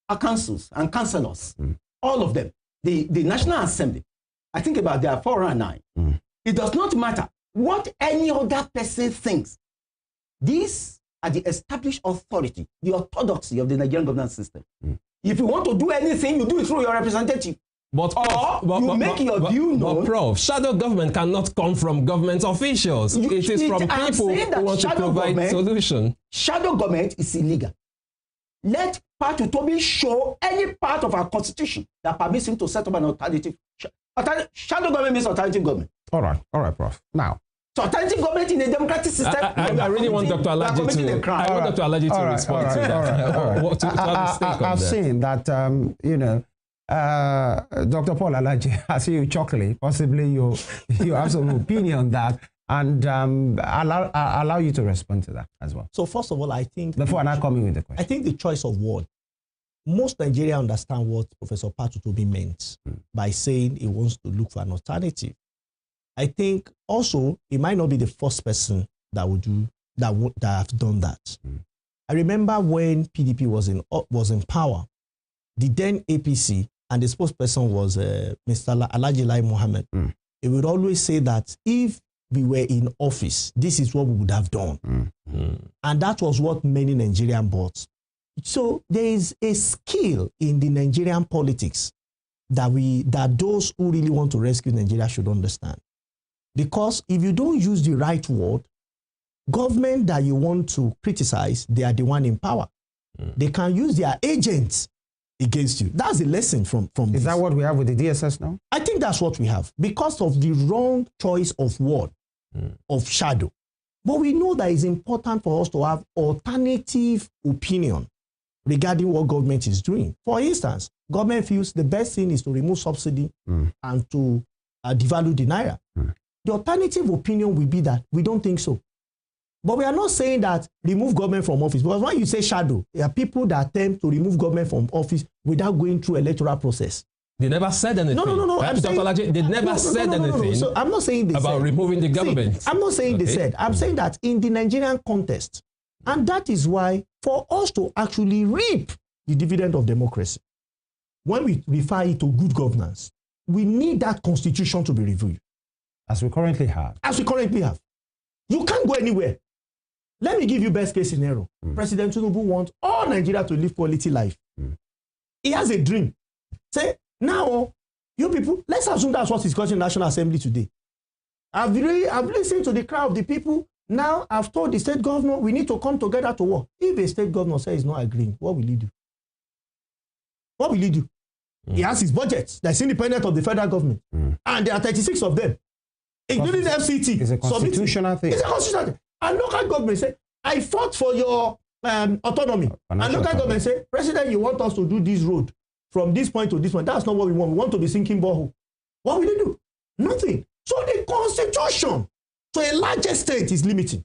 B: our councils and councillors, all of them, the National Assembly, I think about there are 409. It does not matter what any other person thinks. These are the established authority, the orthodoxy of the Nigerian governance system. If you want to do anything, you do it through your representative.
D: But
B: make your view known.
D: But Prof, shadow government cannot come from government officials. It is from people who want to provide solution.
B: Shadow government is illegal. Let Patutomi show any part of our constitution that permits him to set up an alternative. Shadow government means alternative government.
A: All right, Prof. Now,
B: So alternative government in a democratic system.
D: I really want Dr. Alaji to respond to that.
A: I've seen that, Dr. Paul Alaji, I see you chuckling. Possibly you have some opinion on that, and allow you to respond to that as well.
C: So first of all, I think
A: before I come in with the question,
C: I think the choice of word. Most Nigerians understand what Professor Patutobi meant by saying he wants to look for an alternative. I think also he might not be the first person that would do that have done that. I remember when PDP was in power, the then APC and the spokesperson was Mr. Alhaji Lai Mohammed. He would always say that if we were in office, this is what we would have done, and that was what many Nigerians bought. So there is a skill in the Nigerian politics that those who really want to rescue Nigeria should understand. Because if you don't use the right word, government that you want to criticize, they are the one in power. They can use their agents against you. That's the lesson from this.
A: Is that what we have with the DSS now?
C: I think that's what we have because of the wrong choice of word, of shadow. But we know that it's important for us to have alternative opinion regarding what government is doing. For instance, government feels the best thing is to remove subsidy and to devalue the naira. The alternative opinion will be that we don't think so. But we are not saying that remove government from office, because when you say shadow, there are people that attempt to remove government from office without going through electoral process.
D: They never said anything.
C: No.
D: They never said anything.
C: So I'm not saying they
D: about
C: said.
D: removing the government.
C: See, I'm not saying they said. I'm saying that in the Nigerian context, and that is why for us to actually reap the dividend of democracy, when we refer it to good governance, we need that constitution to be reviewed.
A: As we currently have.
C: You can't go anywhere. Let me give you best case scenario. President Tinubu wants all Nigeria to live quality life. He has a dream. Say, now, you people, let's assume that's what is causing National Assembly today. I've listened to the cry of the people. Now, I've told the state governor, we need to come together to work. If a state governor says he's not agreeing, what will he do? What will he do? He has his budget that's independent of the federal government. And there are 36 of them, including the FCT.
A: It's a constitutional thing.
C: It's a constitutional thing. And local government say, I fought for your autonomy. And local government say, President, you want us to do this road from this point to this point. That's not what we want. We want to be sinking borehole. What will they do? Nothing. So the constitution, to a large extent, is limiting.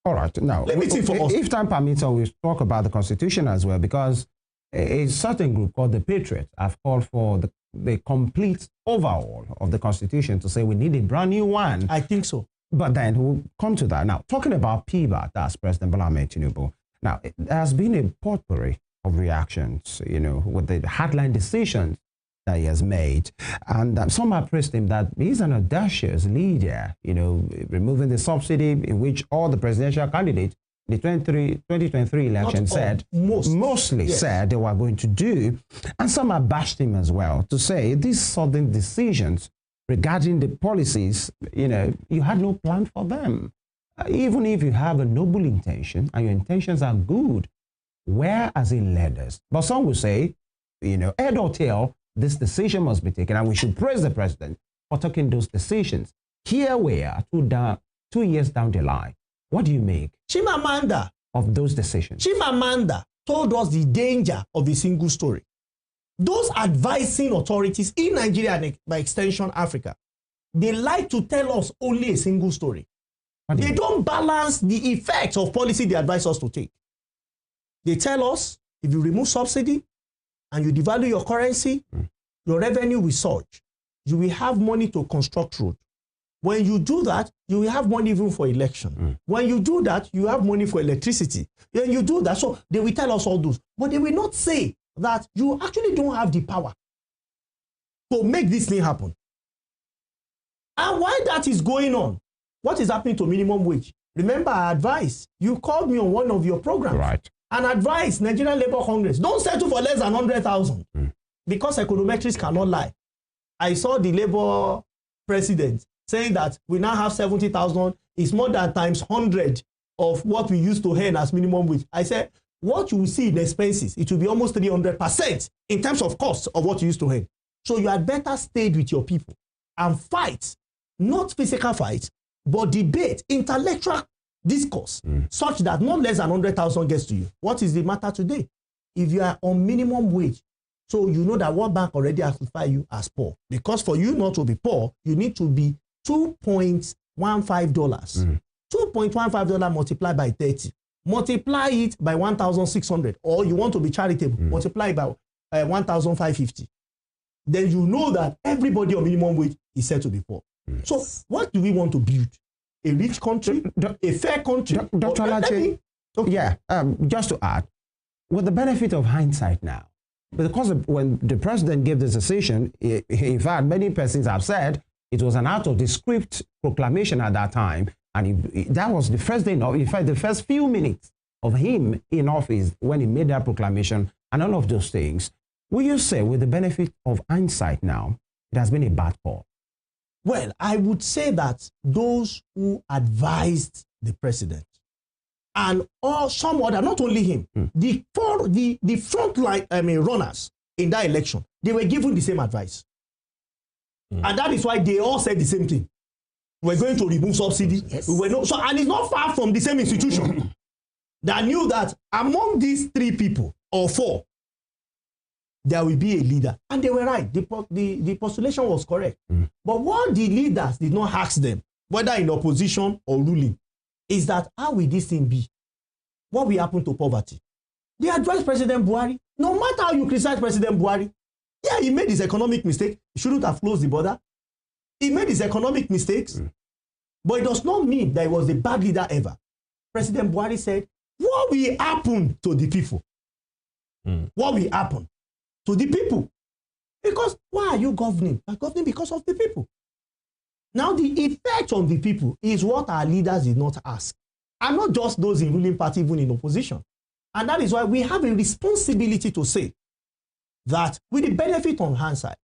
A: All right. Now,
C: limiting for us.
A: If time permits, we'll talk about the constitution as well, because a certain group called the Patriots have called for the complete overhaul of the constitution to say we need a brand new one.
C: I think so.
A: But then we'll come to that. Now, talking about PBAT, that's President Bola Ahmed Tinubu. Now, there has been a potpourri of reactions, with the hardline decisions that he has made. And some have praised him that he's an audacious leader, removing the subsidy in which all the presidential candidates, the 2023 election mostly said they were going to do. And some have bashed him as well to say these sudden decisions regarding the policies, you had no plan for them. Even if you have a noble intention and your intentions are good, where has it led us? But some will say, head or tail, this decision must be taken, and we should praise the president for taking those decisions. Here we are, 2 years down the line. What do you make
C: Chimamanda
A: of those decisions?
C: Chimamanda told us the danger of a single story. Those advising authorities in Nigeria and by extension Africa, they like to tell us only a single story. They don't balance the effects of policy they advise us to take. They tell us if you remove subsidy and you devalue your currency, your revenue will surge. You will have money to construct road. When you do that, you will have money even for election. When you do that, you have money for electricity. When you do that, so they will tell us all those. But they will not say that you actually don't have the power to make this thing happen. And while that is going on, what is happening to minimum wage? Remember, I advised, you called me on one of your programs.
A: Right.
C: And advised Nigerian Labour Congress, don't settle for less than 100,000 because econometrics cannot lie. I saw the Labour president saying that we now have 70,000. It's more than times 100 of what we used to earn as minimum wage. I said, what you will see in expenses, it will be almost 300% in terms of costs of what you used to earn. So you had better stay with your people and fight, not physical fight, but debate, intellectual discourse, such that not less than 100,000 gets to you. What is the matter today? If you are on minimum wage, so you know that World Bank already classify you as poor. Because for you not to be poor, you need to be $2.15. $2.15 multiplied by 30. Multiply it by 1,600. Or you want to be charitable, multiply it by 1,550. Then you know that everybody on minimum wage is said to be poor. So what do we want to build? A rich country? A fair country?
A: Dr. Alache, yeah, just to add, with the benefit of hindsight now, because when the president gave this decision, in fact, many persons have said it was an out of the script proclamation at that time. And that was the first day, in fact, the first few minutes of him in office when he made that proclamation and all of those things. Will you say, with the benefit of hindsight now, it has been a bad call?
C: Well, I would say that those who advised the president and or some other, not only him, the frontline runners in that election, they were given the same advice. And that is why they all said the same thing. We're going to remove subsidy. Yes. And it's not far from the same institution that knew that among these three people or four, there will be a leader. And they were right. The postulation was correct. But what the leaders did not ask them, whether in opposition or ruling, is that how will this thing be? What will happen to poverty? They advised President Buhari, no matter how you criticize President Buhari, yeah, he made his economic mistake. He shouldn't have closed the border. He made his economic mistakes. But it does not mean that he was the bad leader ever. President Buhari said, what will happen to the people? What will happen to the people? Because why are you governing? You are governing because of the people. Now, the effect on the people is what our leaders did not ask. And not just those in ruling party, even in opposition. And that is why we have a responsibility to say that with the benefit on hindsight,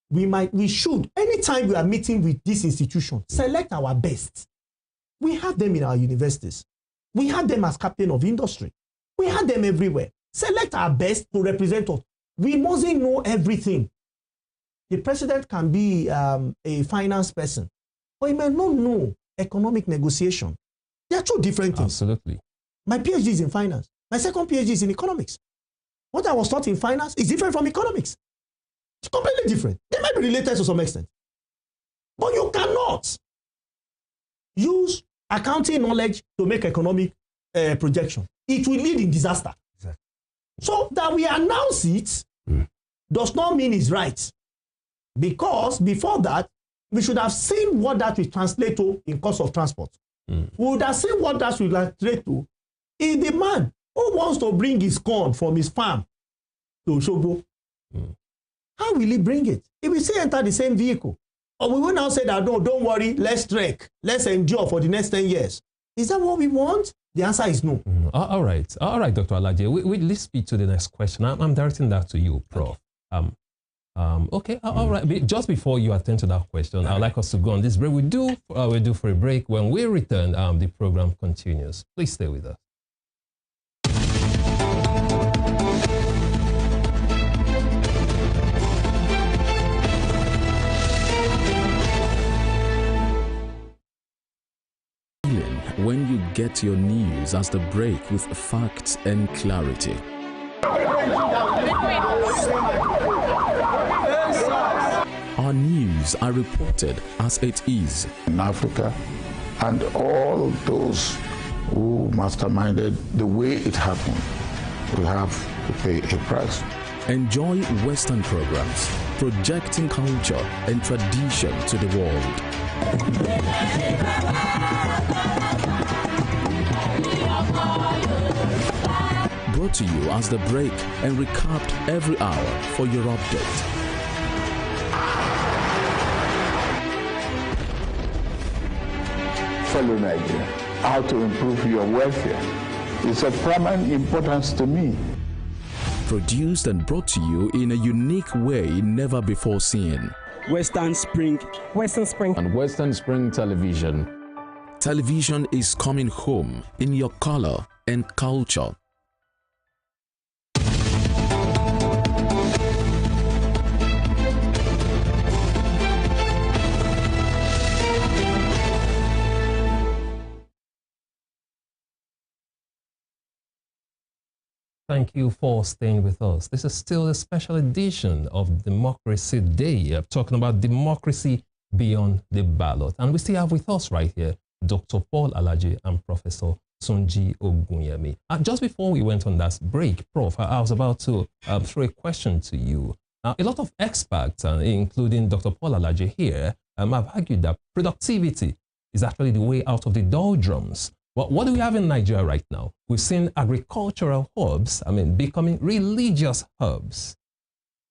C: we should, anytime we are meeting with this institution, select our best. We have them in our universities. We have them as captain of industry. We have them everywhere. Select our best to represent us. We mustn't know everything. The president can be a finance person, but he may not know economic negotiation. They are two different things.
D: Absolutely.
C: My PhD is in finance. My second PhD is in economics. What I was taught in finance is different from economics. It's completely different. They might be related to some extent. But you cannot use accounting knowledge to make economic projection. It will lead in disaster. Exactly. So that we announce it does not mean it's right. Because before that, we should have seen what that will translate to in cost of transport. We would have seen what that will translate to in the man who wants to bring his corn from his farm to Osogbo. How will he bring it? He will still enter the same vehicle. Or we will now say that, no, don't worry, let's trek, let's endure for the next 10 years. Is that what we want? The answer is no.
D: All right, Dr. Alaje, let's speak to the next question. I'm directing that to you, Prof. Okay, all right. Just before you attend to that question, I'd like us to go on this break. We do for a break. When we return, the program continues. Please stay with us.
E: When you get your news as the break with facts and clarity. Our news are reported as it is.
F: In Africa, and all those who masterminded the way it happened, we have to pay a price.
E: Enjoy Western programs, projecting culture and tradition to the world. Brought to you as the break and recapped every hour for your update.
F: Fellow Nigerians, how to improve your welfare is of paramount importance to me.
E: Produced and brought to you in a unique way never before seen.
G: Western Spring.
H: And Western Spring Television.
E: Television is coming home in your color and culture.
D: Thank you for staying with us. This is still a special edition of Democracy Day, talking about democracy beyond the ballot. And we still have with us right here Dr. Paul Alaje and Professor Tunji Ogunyemi. Just before we went on that break, Prof, I was about to throw a question to you. A lot of experts, including Dr. Paul Alaje here, have argued that productivity is actually the way out of the doldrums. What do we have in Nigeria right now? We've seen agricultural hubs, becoming religious hubs.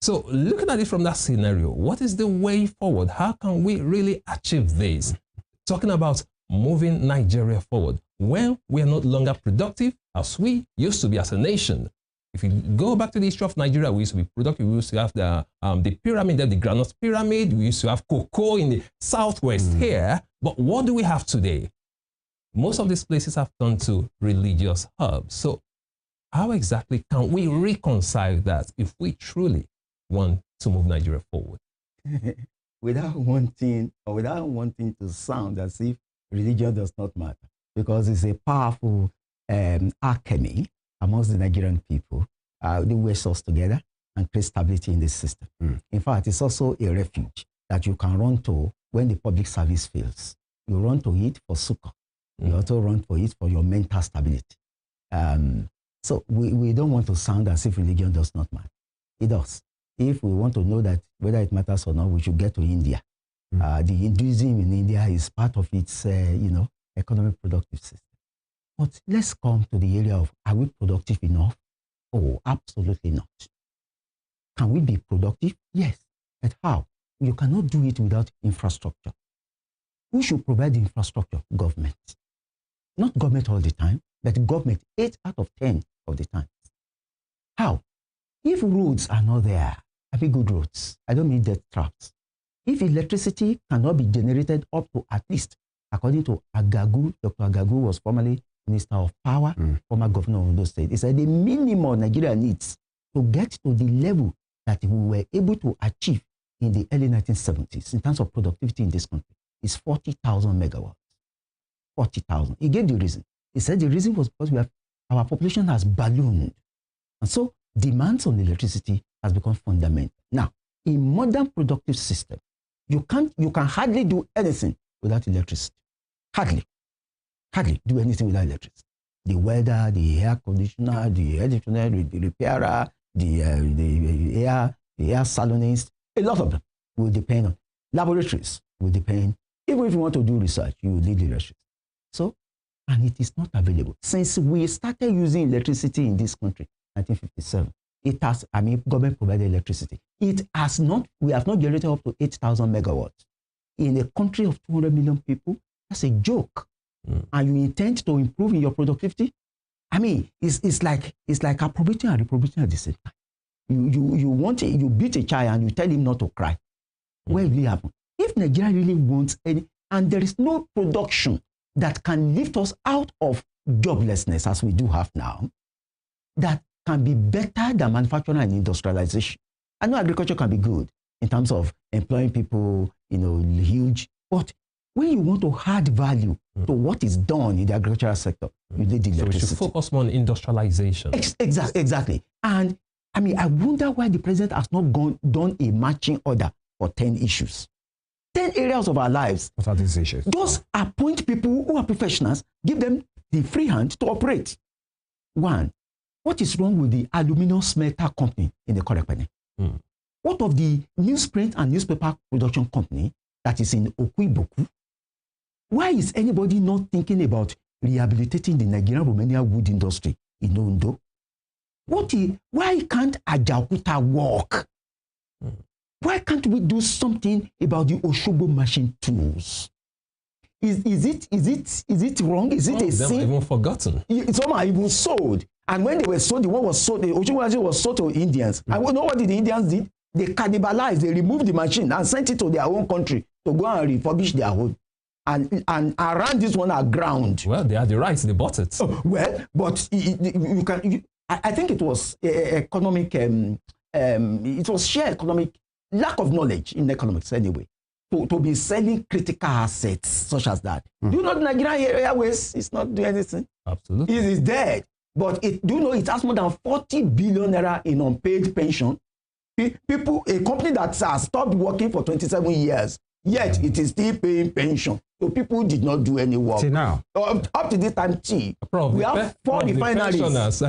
D: So looking at it from that scenario, what is the way forward? How can we really achieve this? Talking about moving Nigeria forward when we are no longer productive as we used to be as a nation. If you go back to the history of Nigeria, we used to be productive. We used to have the pyramid, the granite pyramid. We used to have cocoa in the southwest here. But what do we have today? Most of these places have turned to religious hubs. So how exactly can we reconcile that if we truly want to move Nigeria forward?
B: without wanting to sound as if religion does not matter, because it's a powerful alchemy amongst the Nigerian people. They wear us together and create stability in this system. In fact, it's also a refuge that you can run to when the public service fails. You run to it for succor. You also run for it for your mental stability. So we don't want to sound as if religion does not matter. It does. If we want to know that whether it matters or not, we should get to India. The Hinduism in India is part of its, economic productive system. But let's come to the area of, are we productive enough? Oh, absolutely not. Can we be productive? Yes. But how? You cannot do it without infrastructure. Who should provide the infrastructure? Government. Not government all the time, but government 8 out of 10 of the time. How? If roads are not there, good roads, I don't mean death traps. If electricity cannot be generated up to at least, according to Agagu, Dr. Agagu was formerly Minister of Power, former governor of Ondo State, he said the minimum Nigeria needs to get to the level that we were able to achieve in the early 1970s in terms of productivity in this country is 40,000 megawatts. 40,000. He gave the reason. He said the reason was because our population has ballooned. And so demands on electricity has become fundamental. Now, in modern productive system, you can hardly do anything without electricity. Hardly do anything without electricity. The welder, the air conditioner, the air conditioner, the repairer, the air salonist, a lot of them will depend on. Laboratories will depend. Even if you want to do research, you will need electricity. So, and it is not available. Since we started using electricity in this country, 1957, it has, government provided electricity. We have not generated up to 8,000 megawatts. In a country of 200 million people, that's a joke. And you intend to improve in your productivity? It's like appropriating and reprobating at the same time. You beat a child and you tell him not to cry. What will happen? If Nigeria really wants any, and there is no production that can lift us out of joblessness as we do have now, that can be better than manufacturing and industrialization. I know agriculture can be good in terms of employing people, huge, but when you want to add value to what is done in the agricultural sector, you need the electricity.
D: So we should focus more on industrialization.
B: Exactly. And I wonder why the president has not done a matching order for 10 issues. 10 areas of our lives.
A: What are these issues?
B: Just appoint people who are professionals, give them the free hand to operate. One, what is wrong with the aluminum smelter company in the Korekpene? What of the newsprint and newspaper production company that is in Okwiboku? Why is anybody not thinking about rehabilitating the Nigerian-Romania wood industry in Ondo? Why can't Ajaokuta work? Why can't we do something about the Oshobo machine tools? Is it wrong? Is it a sin?
D: Even forgotten.
B: Some are even sold. And when they were sold, the one was sold, the Oshobo machine was sold to Indians. And we know what the Indians did? They cannibalized, they removed the machine and sent it to their own country to go and refurbish their home. And around this one are ground.
D: Well, they had the rights, they bought it.
B: But I think it was economic, it was sheer economic, lack of knowledge in economics anyway, to be selling critical assets such as that. Do you know the Nigerian Airways is not doing anything?
D: Absolutely.
B: It is dead. But do you know it has more than 40 billion naira in unpaid pension? People, a company that has stopped working for 27 years, yet it is still paying pension. So people did not do any work.
A: See now.
B: Up to this time, we have 4 refineries.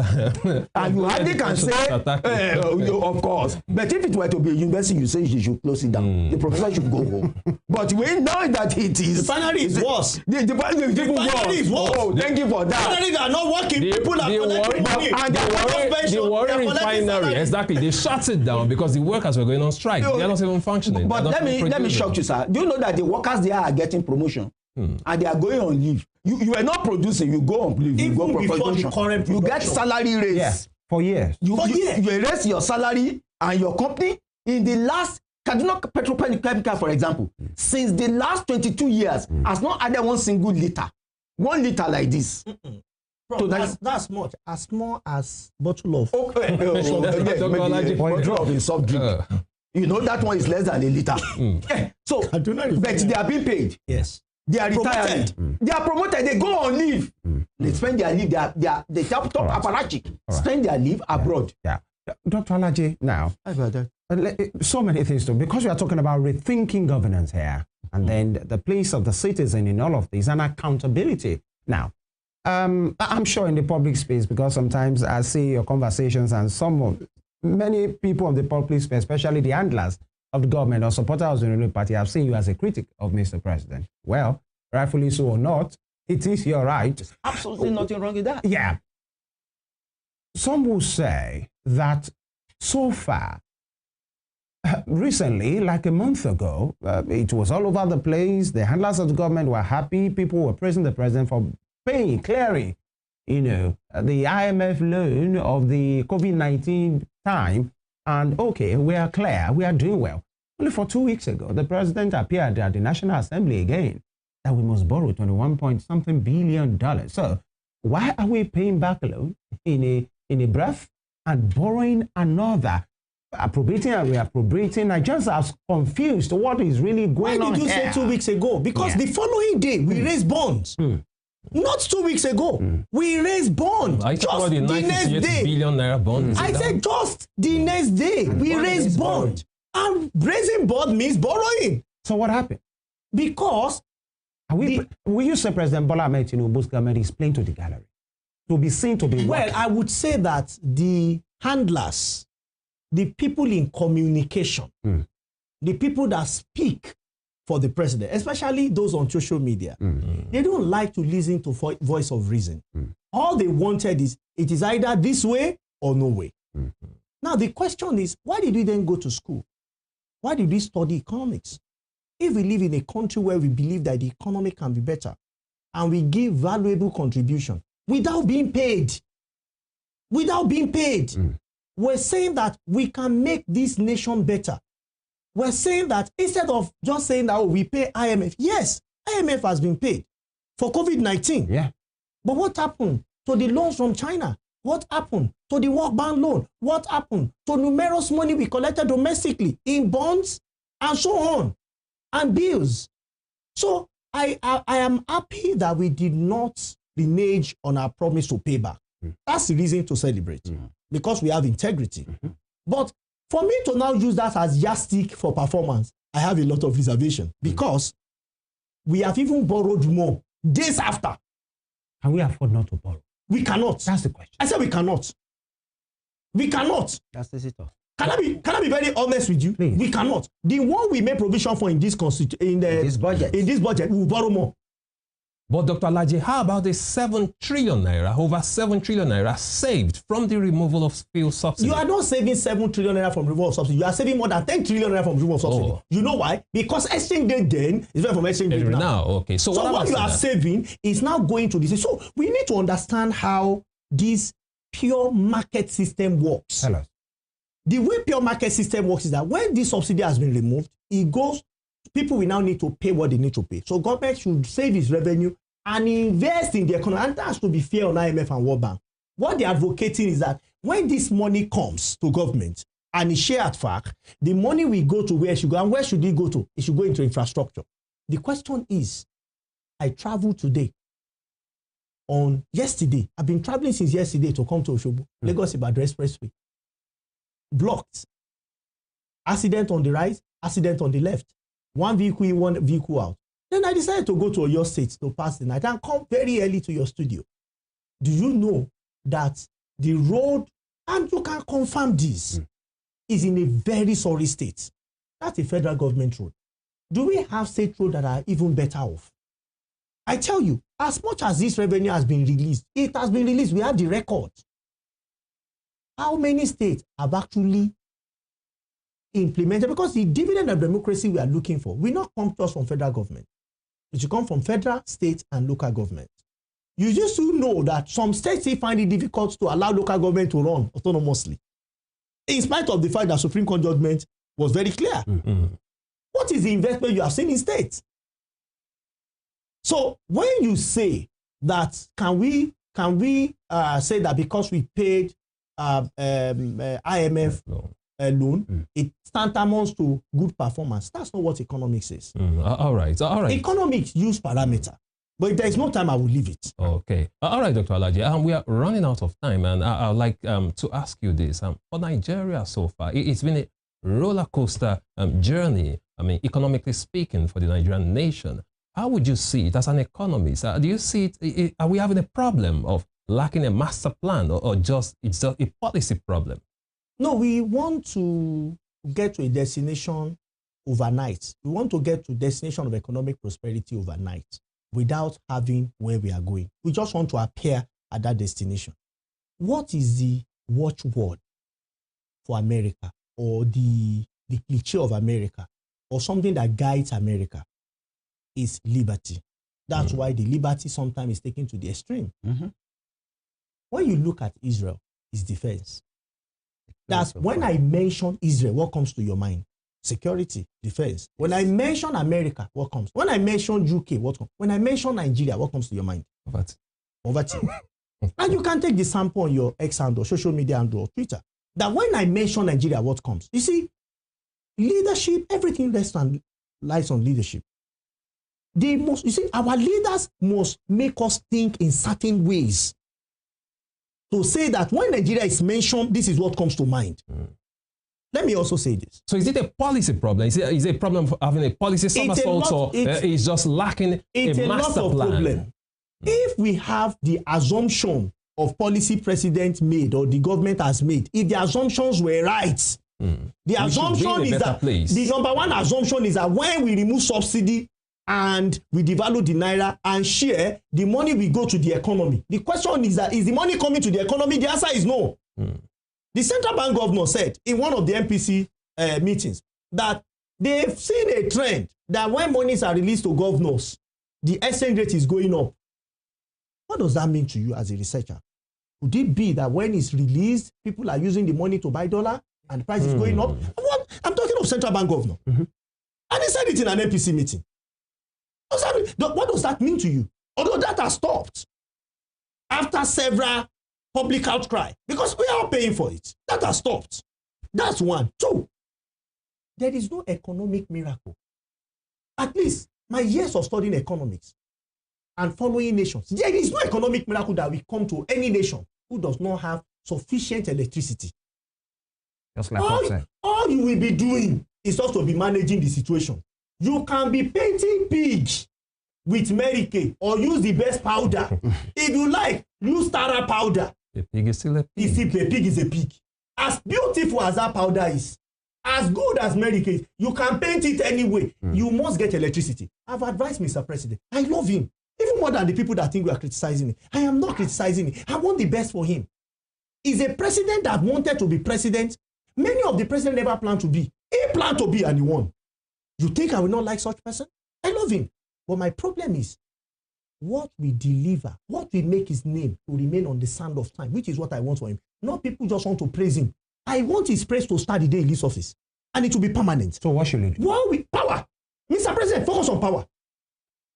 B: And you hardly can say, of course. But if it were to be a university, you say you should close it down. The professor should go home. But we know that it is.
C: The refinery is worse.
B: The refinery is worse. Oh, thank you for that.
C: Refineries are not working. People are collecting money.
D: And the worry refinery, exactly. They shut it down because the workers were going on strike. They are not even functioning.
B: But let me shock you, sir. Do you know that the workers there are getting promotion? And they are going on leave. You are not producing, you go on leave.
C: Even
B: you go
C: before the current
B: you get salary raise.
A: Yeah, for years.
B: You raise your salary and your company in the last Kaduna Petrochemical, for example, since the last 22 years has not added one single liter. 1 liter like this.
C: Bro,
B: So
C: that's much. As small as bottle of
B: bottle of soft drink. You know that one is less than a liter. So, but they are being paid.
C: Yes.
B: They are retired. They are promoted. They go on leave. They spend their leave. They top apparatchik. Spend their leave abroad.
A: Yeah. Dr. Alaji, now, so many things too, because we are talking about rethinking governance here, and then the place of the citizen in all of this and accountability. Now, I'm sure in the public space, because sometimes I see your conversations and many people of the public space, especially the handlers of the government or supporters of the ruling party, have seen you as a critic of Mr. President. Well, rightfully so or not, it is your right.
B: There's absolutely nothing wrong with that.
A: Yeah. Some will say that so far, recently, like a month ago, it was all over the place. The handlers of the government were happy. People were praising the president for clearing, the IMF loan of the COVID-19 time. And okay, we are clear, we are doing well. Only for 2 weeks ago, the president appeared at the National Assembly again that we must borrow $21-something billion. So why are we paying back a loan in a breath and borrowing another? Appropriating and reappropriating. I just was confused what is really going on.
C: Why did you say 2 weeks ago? Because the following day we raised bonds. Not 2 weeks ago. We raised bonds.
D: I
C: just the next day.
D: Billion naira bonds.
C: I said just the next day we raised bonds. And raising bond means borrowing.
A: So what happened?
C: Because
A: will you say President Bola Ahmed Tinubu's government is playing to the gallery to be seen to be
C: well,
A: working?
C: I would say that the handlers, the people in communication, the people that speak for the president, especially those on social media, they don't like to listen to voice of reason. All they wanted is, it is either this way or no way. Now, the question is, why did we then go to school? Why did we study economics? If we live in a country where we believe that the economy can be better and we give valuable contribution without being paid, we're saying that we can make this nation better. We're saying that instead of just saying that, oh, we pay IMF. Yes, IMF has been paid for COVID-19.
A: Yeah.
C: But what happened to the loans from China? What happened to the World Bank loan? What happened to numerous money we collected domestically in bonds and so on, and bills? So I am happy that we did not renege on our promise to pay back. That's the reason to celebrate, because we have integrity. But for me to now use that as yardstick for performance, I have a lot of reservation, because we have even borrowed more days after.
A: Can we afford not to borrow?
C: We cannot.
A: That's the question.
C: I said we cannot. We cannot.
B: That's the situation.
C: Can I be very honest with you?
A: Please.
C: We cannot. The one we made provision for in this budget, we will borrow more.
D: But Dr. Alaji, how about the 7 trillion naira, over 7 trillion naira saved from the removal of fuel subsidy?
C: You are not saving 7 trillion naira from removal of subsidy. You are saving more than 10 trillion naira from removal of subsidy.
D: Oh.
C: You know why? Because exchange rate then is different from exchange rate now.
D: Okay. So
C: what you are saving is now going to this. So we need to understand how this pure market system works.
A: Tell us.
C: The way pure market system works is that when this subsidy has been removed, it goes, people will now need to pay what they need to pay. So government should save its revenue and invest in the economy. And that has to be fair on IMF and World Bank. What they're advocating is that when this money comes to government and is shared at FAC, the money will go to where it should go. And where should it go to? It should go into infrastructure. The question is, I traveled today on yesterday. I've been traveling since yesterday to come to Oshobo, Lagos Ibadan Expressway. Blocked. Accident on the right, accident on the left. One vehicle in, one vehicle out. Then I decided to go to your state to pass the night and come very early to your studio. Do you know that the road, and you can confirm this, is in a very sorry state? That's a federal government road. Do we have state roads that are even better off? I tell you, as much as this revenue has been released, it has been released. We have the record. How many states have actually implemented? Because the dividend of democracy we are looking for will not come to us from federal government. It should come from federal, state, and local government. You used to know that some states find it difficult to allow local government to run autonomously, in spite of the fact that Supreme Court judgment was very clear. What is the investment you have seen in states? So when you say that, can we say that because we paid IMF loan, it tantamount to good performance? That's not what economics is.
D: All right.
C: Economics use parameter, but if there is no time, I will leave it.
D: Okay. All right, Dr. Alaji. We are running out of time, and I'd like to ask you this. For Nigeria so far, it's been a roller coaster journey, economically speaking, for the Nigerian nation. How would you see it as an economist? Do you see it, are we having a problem of lacking a master plan, or just it's just a policy problem?
C: No, we want to get to a destination overnight. We want to get to destination of economic prosperity overnight without having where we are going. We just want to appear at that destination. What is the watchword for America, or the cliche of America, or something that guides America? Is liberty. That's why the liberty sometimes is taken to the extreme. When you look at Israel, it's defense. That's when I mention Israel, what comes to your mind? Security, defense. When I mention America, what comes? When I mention UK, what comes? When I mention Nigeria, what comes to your mind? Poverty. And you can take the sample on your X handle, social media handle, or Twitter. That when I mention Nigeria, what comes? You see, leadership, everything lies on leadership. Our leaders must make us think in certain ways to say that when Nigeria is mentioned, this is what comes to mind. Let me also say this.
D: So is it a policy problem? Is it a problem for having a policy somersault, or is just lacking a master plan? Problem.
C: If we have the assumption of policy president made or the government has made, if the assumptions were right, the assumption is that the number one assumption is that when we remove subsidy and we devalue the naira and share, the money will go to the economy. The question is that, is the money coming to the economy? The answer is no. The central bank governor said in one of the MPC meetings that they've seen a trend that when monies are released to governors, the exchange rate is going up. What does that mean to you as a researcher? Could it be that when it's released, people are using the money to buy dollar and the price is going up? I'm talking of central bank governor. And he said it in an MPC meeting. What does that mean to you? Although that has stopped after several public outcry, because we are paying for it. That has stopped. That's one. Two, there is no economic miracle. At least my years of studying economics and following nations, there is no economic miracle that will come to any nation who does not have sufficient electricity.
A: Just like
C: all you will be doing is just to be managing the situation. You can be painting pig with Mary Kay or use the best powder. If you like, use Tara powder.
D: A pig is still a pig.
C: A pig is a pig. As beautiful as that powder is, as good as Mary Kay, you can paint it anyway. You must get electricity. I've advised Mr. President. I love him. Even more than the people that think we are criticizing him. I am not criticizing him. I want the best for him. He's a president that wanted to be president. Many of the presidents never planned to be. He planned to be and he won. You think I will not like such person? I love him. But my problem is what we deliver, what we make his name to remain on the sand of time, which is what I want for him. Not people just want to praise him. I want his praise to start the day he leaves office. And it will be permanent.
A: So what should we do?
C: Well, with power. Mr. President, focus on power.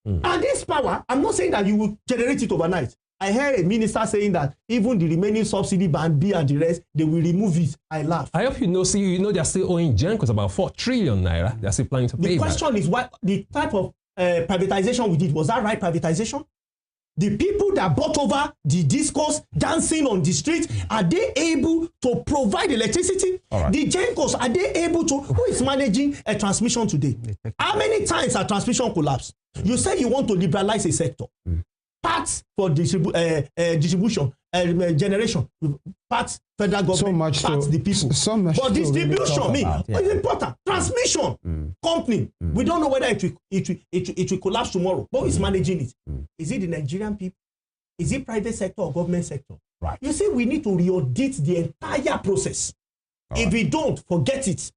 C: And this power, I'm not saying that you will generate it overnight. I heard a minister saying that even the remaining subsidy band B and the rest, they will remove it. I laugh.
D: I hope you know they're still owing Gencos about 4 trillion naira. They're still planning to pay.
C: The question is what the type of privatization we did, was that right privatization? The people that brought over the discourse, dancing on the street, are they able to provide electricity?
A: Right.
C: The Gencos, are they able to? Who is managing a transmission today? How many times has transmission collapsed? You say you want to liberalize a sector. Parts for distribution, generation, parts federal government, parts the people.
A: So much
C: but distribution,
A: it's
C: important. Transmission company, we don't know whether it will collapse tomorrow. But who is managing it? Is it the Nigerian people? Is it private sector or government sector?
A: Right.
C: You see, we need to re-audit the entire process. If we don't, forget it.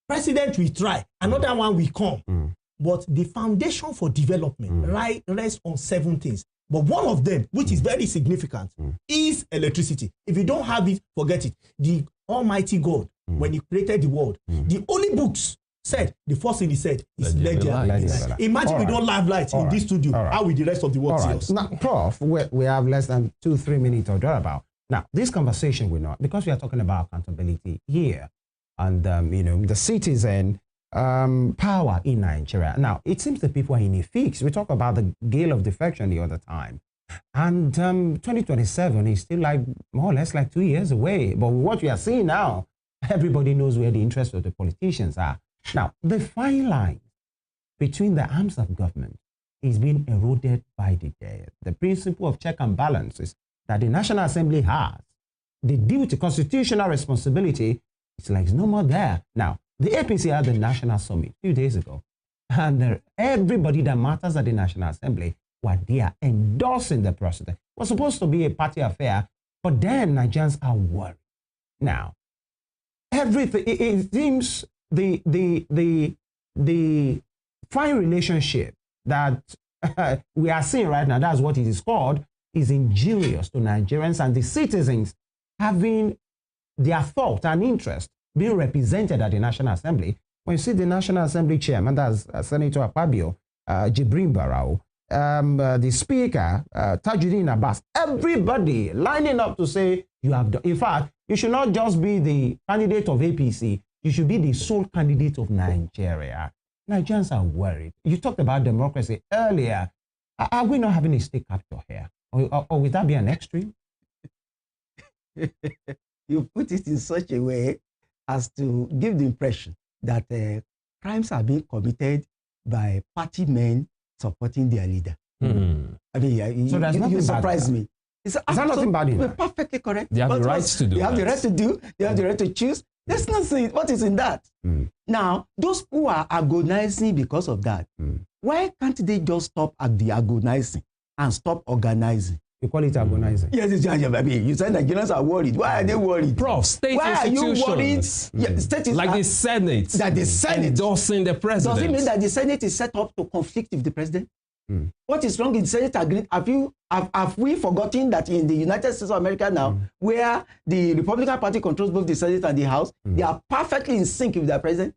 C: President will try, another one will come. But the foundation for development rests on 7 things. But one of them, which is very significant, is electricity. If you don't have it, forget it. The Almighty God, when He created the world, the only books said, the first thing He said is let there be light. Imagine we don't have light in this studio. How will the rest of the world see us?
A: Now, Prof, we have less than 2-3 minutes to talk about. Now, this conversation will not, because we are talking about accountability here, and the citizen power in Nigeria. Now, it seems the people are in a fix. We talked about the gale of defection the other time. And 2027 is still like more or less like 2 years away. But what we are seeing now, everybody knows where the interests of the politicians are. Now, the fine line between the arms of government is being eroded by the day. The principle of check and balances that the National Assembly has, the duty, constitutional responsibility, it's like it's no more there. Now, the APC had the National Summit a few days ago, and everybody that matters at the National Assembly were there endorsing the president. It was supposed to be a party affair, but then Nigerians are worried. Now, everything, it seems the fine relationship that we are seeing right now, that's what it is called, is injurious to Nigerians and the citizens having their thought and interest being represented at the National Assembly. When you see the National Assembly chairman, that's Senator Akpabio, Jibrin Barau, the Speaker, Tajuddin Abbas, everybody lining up to say you have done. In fact, you should not just be the candidate of APC, you should be the sole candidate of Nigeria. Nigerians are worried. You talked about democracy earlier. Are we not having a state capture here? Or would that be an extreme?
B: You put it in such a way as to give the impression that crimes are being committed by party men supporting their leader. I mean,
A: so
B: you surprise me. Is that
A: nothing bad in that?
B: Perfectly correct.
D: They have the right to do.
B: They have the right to do. They have the right to choose. There's nothing. What is in that? Now, those who are agonizing because of that, why can't they just stop at the agonizing and stop organizing?
A: You call it agonizing.
B: Yes, I mean, you said Nigerians are worried. Why are they worried?
D: Prof, state
B: why
D: institutions.
B: Are you worried? Yeah, state
D: like the Senate.
B: That the Senate
D: endorsing the president.
B: Does it mean that the Senate is set up to conflict with the president? What is wrong in the Senate agreement? Have we forgotten that in the United States of America now, where the Republican Party controls both the Senate and the House, they are perfectly in sync with their president?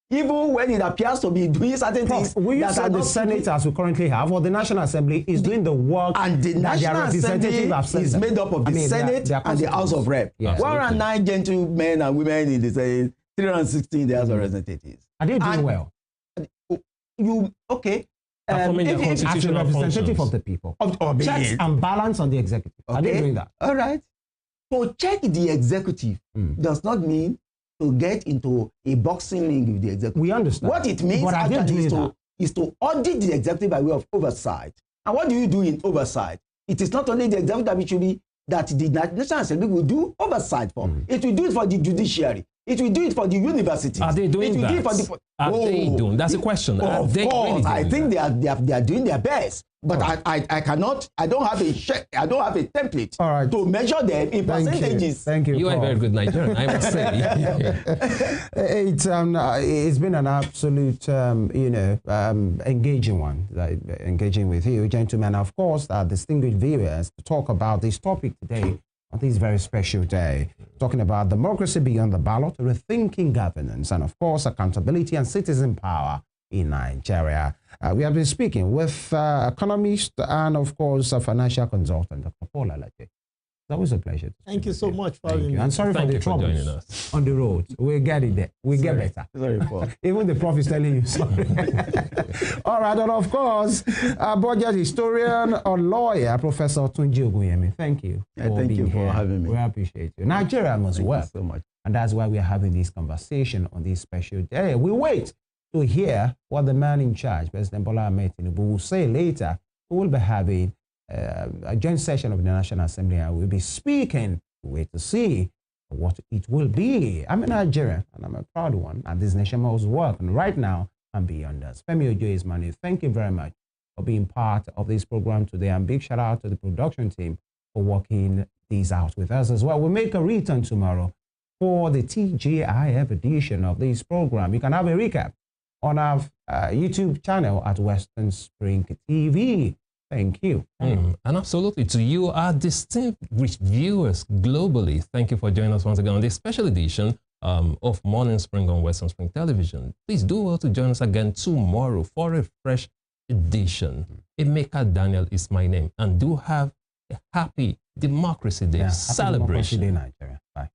B: Even when it appears to be doing certain things
A: will you say the Senate as we currently have, or the National Assembly is doing the work,
B: and the National Assembly is made up of the Senate and the House of Rep.
A: Yes.
B: 109 gentlemen and women in the Senate, 316 in the House of Representatives.
A: Are they doing well?
B: Okay.
A: As a representative of the people. Checks and balance on the executive. Are they doing that?
B: All right. To check the executive does not mean to get into a boxing ring with the executive.
A: We understand.
B: What it means is to audit the executive by way of oversight. And what do you do in oversight? It is not only the executive that the National Assembly will do oversight for. It will do it for the judiciary. It will do it for the universities.
D: Are they doing that? Are they doing? That's the question.
B: Of course, I think they are doing their best. But I don't have a template to measure them in percentages.
A: Thank you.
D: You are a very good Nigerian, I must say.
A: It's been an absolute, engaging one, engaging with you, gentlemen. Of course, distinguished viewers, to talk about this topic today on this very special day, talking about democracy beyond the ballot, rethinking governance, and of course, accountability and citizen power in Nigeria. We have been speaking with economist and, of course, a financial consultant, Dr. Paul Alaje. It's always a pleasure.
C: Thank you so much for having me.
A: I'm sorry for the troubles on the road. We'll get it there. We'll get better.
B: Sorry, Paul.
A: Even the prof is telling you sorry. All right, and of course, our budget historian or lawyer, Professor Tunji Ogunyemi. Thank you.
B: Thank you for having me.
A: We appreciate you. Nigeria must work.
B: Thank you so much.
A: And that's why we are having this conversation on this special day. We wait to hear what the man in charge, President Bola Ahmed Tinubu, will say later. We will be having a joint session of the National Assembly, and we'll be speaking. Wait to see what it will be. I'm a Nigerian, and I'm a proud one, and this nation must work. And right now, I'm beyond us. Femi Ojo is my name. Thank you very much for being part of this program today, and big shout out to the production team for working these out with us as well. We'll make a return tomorrow for the TGIF edition of this program. You can have a recap on our YouTube channel at Western Spring TV. Thank you.
D: And absolutely, to you, our distinguished viewers globally, thank you for joining us once again on this special edition of Morning Spring on Western Spring Television. Please do well to join us again tomorrow for a fresh edition. Emeka Daniel is my name, and do have a happy Democracy Day celebration.
A: Happy Democracy Day, Nigeria. Bye.